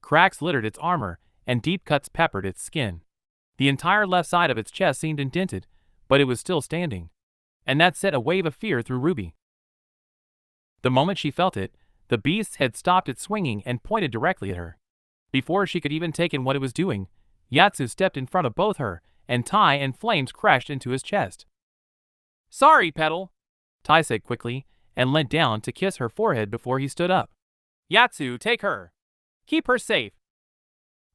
Cracks littered its armor, and deep cuts peppered its skin. The entire left side of its chest seemed indented, but it was still standing. And that set a wave of fear through Ruby. The moment she felt it, the beast had stopped its swinging and pointed directly at her. Before she could even take in what it was doing, Yatsu stepped in front of both her, and Ty and flames crashed into his chest. "Sorry, Petal," Ty said quickly, and leant down to kiss her forehead before he stood up. "Yatsu, take her." Keep her safe.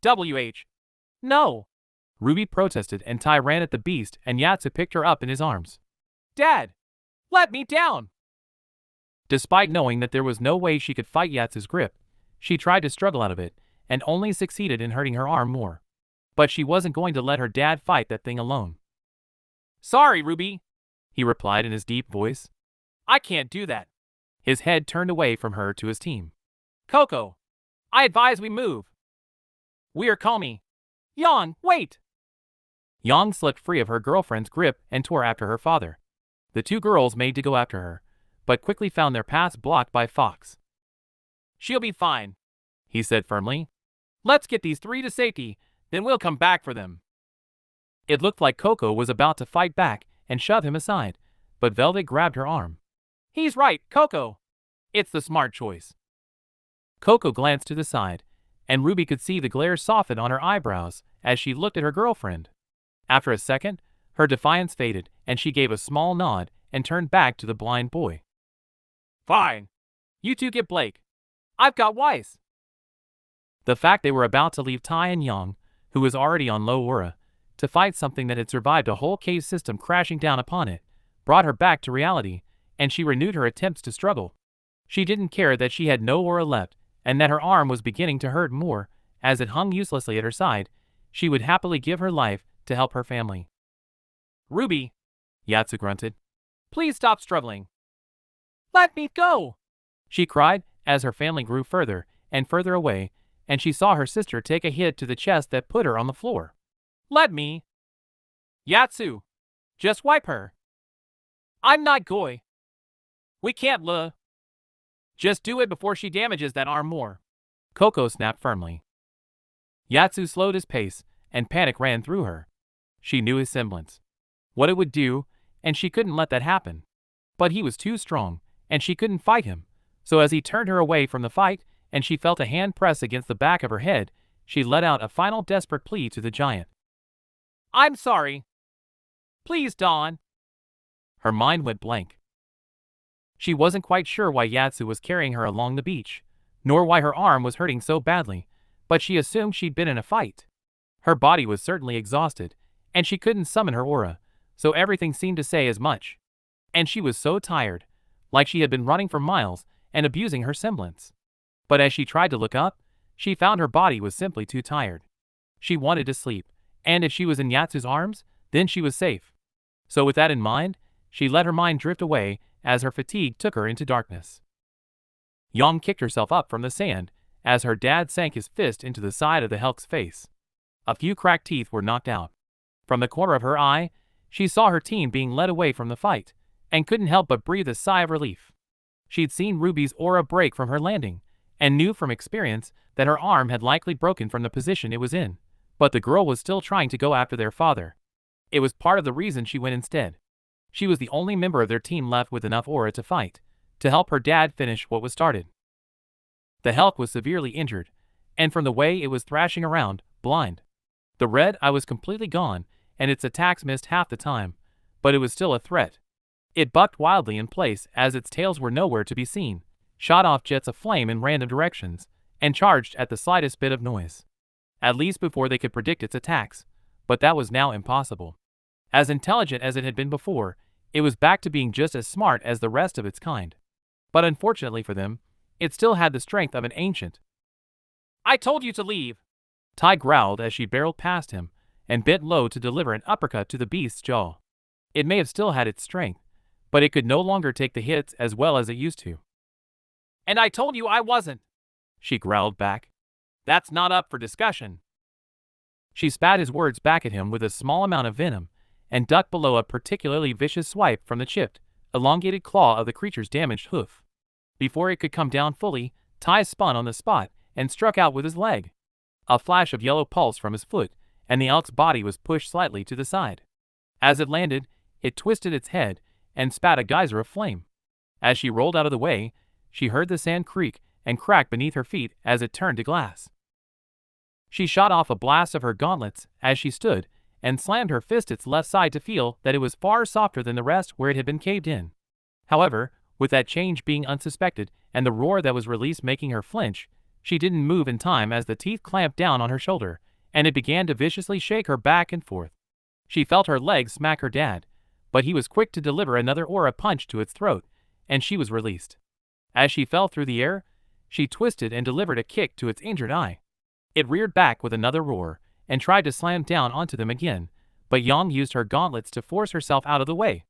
WH. No. Ruby protested and Ty ran at the beast and Yatsu picked her up in his arms. Dad! Let me down! Despite knowing that there was no way she could fight Yatsu's grip, she tried to struggle out of it and only succeeded in hurting her arm more. But she wasn't going to let her dad fight that thing alone. Sorry, Ruby, he replied in his deep voice. I can't do that. His head turned away from her to his team. Coco, I advise we move. We're calling. Yang, wait! Yang slipped free of her girlfriend's grip and tore after her father. The two girls made to go after her, but quickly found their paths blocked by Fox. She'll be fine, he said firmly. Let's get these three to safety, then we'll come back for them. It looked like Coco was about to fight back and shove him aside, but Velvet grabbed her arm. He's right, Coco. It's the smart choice. Coco glanced to the side, and Ruby could see the glare soften on her eyebrows as she looked at her girlfriend. After a second, her defiance faded and she gave a small nod and turned back to the blind boy. Fine. You two get Blake. I've got Weiss. The fact they were about to leave Tai and Yang, who was already on low aura, to fight something that had survived a whole cave system crashing down upon it, brought her back to reality, and she renewed her attempts to struggle. She didn't care that she had no aura left, and that her arm was beginning to hurt more, as it hung uselessly at her side. She would happily give her life to help her family. Ruby, Yatsu grunted. Please stop struggling. Let me go, she cried as her family grew further and further away, and she saw her sister take a hit to the chest that put her on the floor. Let me. Yatsu, just wipe her. I'm not going. We can't Just do it before she damages that arm more. Coco snapped firmly. Yatsu slowed his pace, and panic ran through her. She knew his semblance, what it would do, and she couldn't let that happen. But he was too strong, and she couldn't fight him, so as he turned her away from the fight, and she felt a hand press against the back of her head, she let out a final desperate plea to the giant. I'm sorry. Please, Dawn. Her mind went blank. She wasn't quite sure why Yatsu was carrying her along the beach, nor why her arm was hurting so badly, but she assumed she'd been in a fight. Her body was certainly exhausted, and she couldn't summon her aura, so everything seemed to say as much. And she was so tired, like she had been running for miles and abusing her semblance. But as she tried to look up, she found her body was simply too tired. She wanted to sleep, and if she was in Yatsu's arms, then she was safe. So with that in mind, she let her mind drift away as her fatigue took her into darkness. Yang kicked herself up from the sand as her dad sank his fist into the side of the Helk's face. A few cracked teeth were knocked out. From the corner of her eye, she saw her team being led away from the fight, and couldn't help but breathe a sigh of relief. She'd seen Ruby's aura break from her landing, and knew from experience that her arm had likely broken from the position it was in, but the girl was still trying to go after their father. It was part of the reason she went instead. She was the only member of their team left with enough aura to fight, to help her dad finish what was started. The Helk was severely injured, and from the way it was thrashing around, blind. The red eye was completely gone, and its attacks missed half the time, but it was still a threat. It bucked wildly in place as its tails were nowhere to be seen, shot off jets of flame in random directions, and charged at the slightest bit of noise. At least before they could predict its attacks, but that was now impossible. As intelligent as it had been before, it was back to being just as smart as the rest of its kind. But unfortunately for them, it still had the strength of an ancient. I told you to leave, Tai growled as she barreled past him, and bent low to deliver an uppercut to the beast's jaw. It may have still had its strength, but it could no longer take the hits as well as it used to. And I told you I wasn't, she growled back. That's not up for discussion. She spat his words back at him with a small amount of venom, and ducked below a particularly vicious swipe from the chipped, elongated claw of the creature's damaged hoof. Before it could come down fully, Tai spun on the spot and struck out with his leg. A flash of yellow pulse from his foot, and the elk's body was pushed slightly to the side. As it landed, it twisted its head and spat a geyser of flame. As she rolled out of the way, she heard the sand creak and crack beneath her feet as it turned to glass. She shot off a blast of her gauntlets as she stood, and slammed her fist its left side to feel that it was far softer than the rest where it had been caved in. However, with that change being unsuspected and the roar that was released making her flinch, She didn't move in time as the teeth clamped down on her shoulder, and it began to viciously shake her back and forth. She felt her legs smack her dad, but he was quick to deliver another aura punch to its throat, and she was released. As she fell through the air, she twisted and delivered a kick to its injured eye. It reared back with another roar, and tried to slam down onto them again, but Yang used her gauntlets to force herself out of the way.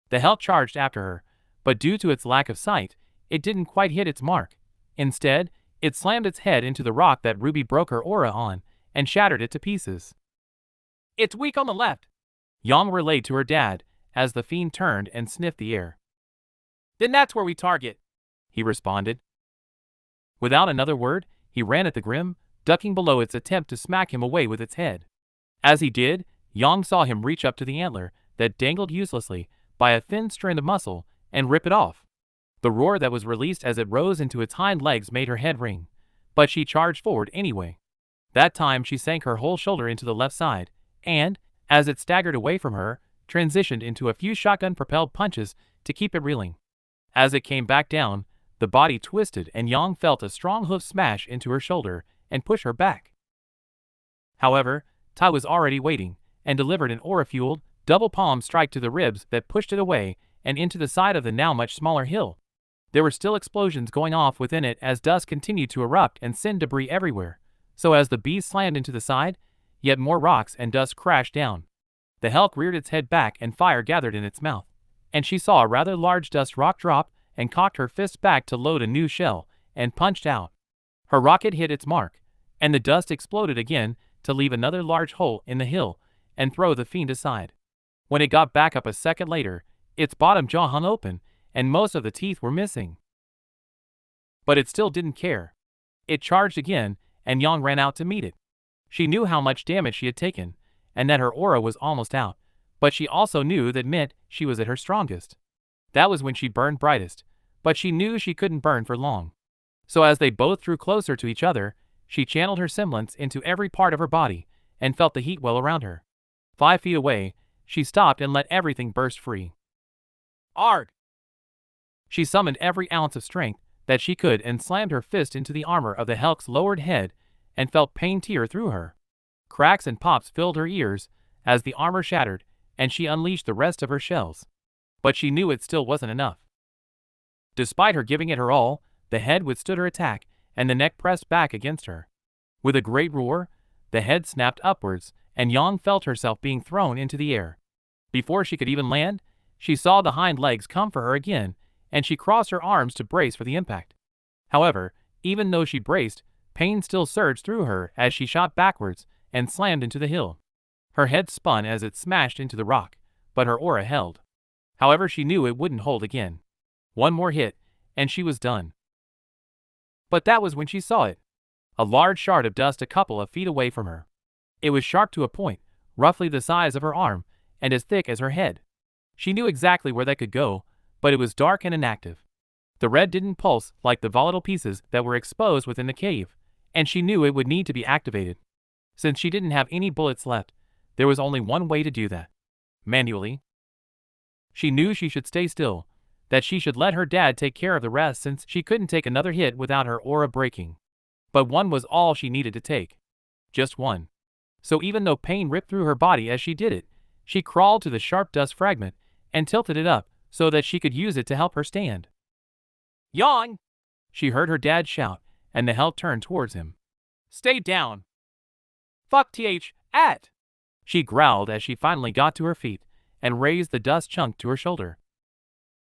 The Hulk charged after her, but due to its lack of sight, it didn't quite hit its mark. Instead, it slammed its head into the rock that Ruby broke her aura on, and shattered it to pieces. "It's weak on the left," Yang relayed to her dad, as the fiend turned and sniffed the air. "Then that's where we target," he responded. Without another word, he ran at the Grim, ducking below its attempt to smack him away with its head. As he did, Yang saw him reach up to the antler that dangled uselessly by a thin strand of muscle and rip it off. The roar that was released as it rose into its hind legs made her head ring, but she charged forward anyway. That time she sank her whole shoulder into the left side, and, as it staggered away from her, transitioned into a few shotgun-propelled punches to keep it reeling. As it came back down, the body twisted and Yang felt a strong hoof smash into her shoulder and push her back. However, Tai was already waiting, and delivered an aura-fueled, double palm strike to the ribs that pushed it away and into the side of the now much smaller hill. There were still explosions going off within it as dust continued to erupt and send debris everywhere, so as the beast slammed into the side, yet more rocks and dust crashed down. The Hulk reared its head back and fire gathered in its mouth, and she saw a rather large dust rock drop and cocked her fist back to load a new shell, and punched out. Her rocket hit its mark, and the dust exploded again to leave another large hole in the hill and throw the fiend aside. When it got back up a second later, its bottom jaw hung open, and most of the teeth were missing. But it still didn't care. It charged again, and Yang ran out to meet it. She knew how much damage she had taken, and that her aura was almost out, but she also knew that meant she was at her strongest. That was when she burned brightest, but she knew she couldn't burn for long. So as they both drew closer to each other, she channeled her semblance into every part of her body, and felt the heat well around her. 5 feet away, she stopped and let everything burst free. "Arg!" She summoned every ounce of strength that she could and slammed her fist into the armor of the Hulk's lowered head and felt pain tear through her. Cracks and pops filled her ears as the armor shattered and she unleashed the rest of her shells. But she knew it still wasn't enough. Despite her giving it her all, the head withstood her attack and the neck pressed back against her. With a great roar, the head snapped upwards and Yang felt herself being thrown into the air. Before she could even land, she saw the hind legs come for her again, and she crossed her arms to brace for the impact. However, even though she braced, pain still surged through her as she shot backwards and slammed into the hill. Her head spun as it smashed into the rock, but her aura held. However, she knew it wouldn't hold again. One more hit, and she was done. But that was when she saw it. A large shard of dust a couple of feet away from her. It was sharp to a point, roughly the size of her arm, and as thick as her head. She knew exactly where that could go, but it was dark and inactive. The red didn't pulse like the volatile pieces that were exposed within the cave, and she knew it would need to be activated. Since she didn't have any bullets left, there was only one way to do that. Manually. She knew she should stay still, that she should let her dad take care of the rest since she couldn't take another hit without her aura breaking. But one was all she needed to take. Just one. So even though pain ripped through her body as she did it, she crawled to the sharp dust fragment and tilted it up so that she could use it to help her stand. "Yang!" She heard her dad shout, and the Hulk turned towards him. "Stay down!" "Fuck at!" She growled as she finally got to her feet and raised the dust chunk to her shoulder.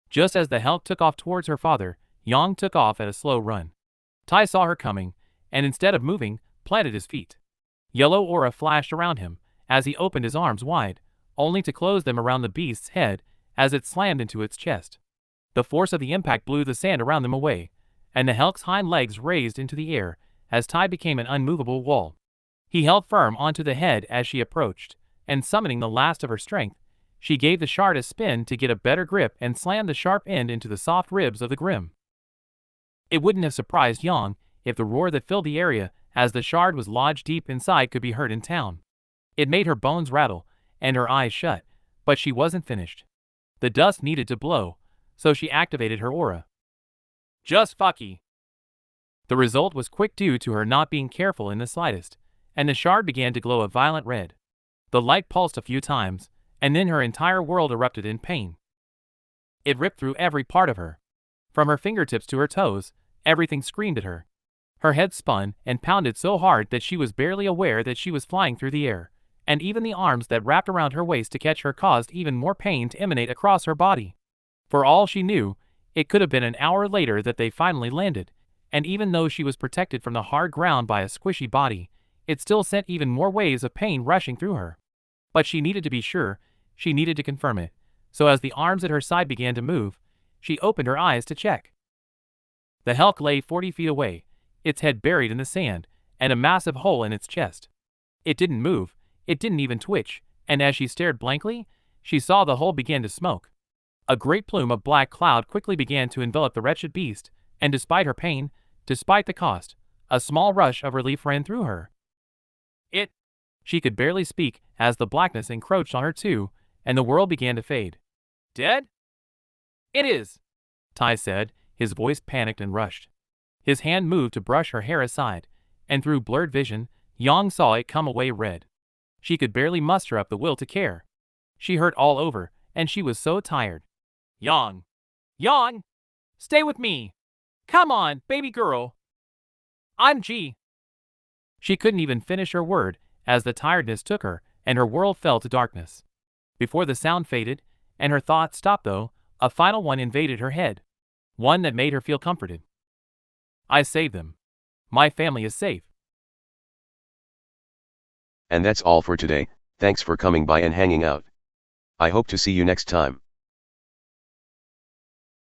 Just as the Hulk took off towards her father, Yang took off at a slow run. Tai saw her coming, and instead of moving, planted his feet. Yellow aura flashed around him as he opened his arms wide, only to close them around the beast's head as it slammed into its chest. The force of the impact blew the sand around them away, and the Hulk's hind legs raised into the air as Tai became an unmovable wall. He held firm onto the head as she approached, and summoning the last of her strength, she gave the shard a spin to get a better grip and slammed the sharp end into the soft ribs of the Grim. It wouldn't have surprised Yang if the roar that filled the area as the shard was lodged deep inside could be heard in town. It made her bones rattle and her eyes shut, but she wasn't finished. The dust needed to blow, so she activated her aura. "Just fucky." The result was quick due to her not being careful in the slightest, and the shard began to glow a violent red. The light pulsed a few times, and then her entire world erupted in pain. It ripped through every part of her. From her fingertips to her toes, everything screamed at her. Her head spun and pounded so hard that she was barely aware that she was flying through the air, and even the arms that wrapped around her waist to catch her caused even more pain to emanate across her body. For all she knew, it could have been an hour later that they finally landed, and even though she was protected from the hard ground by a squishy body, it still sent even more waves of pain rushing through her. But she needed to be sure, she needed to confirm it, so as the arms at her side began to move, she opened her eyes to check. The Hulk lay 40 feet away, its head buried in the sand, and a massive hole in its chest. It didn't move, it didn't even twitch, and as she stared blankly, she saw the hole begin to smoke. A great plume of black cloud quickly began to envelop the wretched beast, and despite her pain, despite the cost, a small rush of relief ran through her. She could barely speak as the blackness encroached on her too, and the world began to fade. Dead? It is, Ty said, his voice panicked and rushed. His hand moved to brush her hair aside, and through blurred vision, Yang saw it come away red. She could barely muster up the will to care. She hurt all over, and she was so tired. Yang! Yang! Stay with me! Come on, baby girl! I'm G. She couldn't even finish her word, as the tiredness took her, and her world fell to darkness. Before the sound faded, and her thoughts stopped though, a final one invaded her head. One that made her feel comforted. I saved them. My family is safe. And that's all for today. Thanks for coming by and hanging out. I hope to see you next time.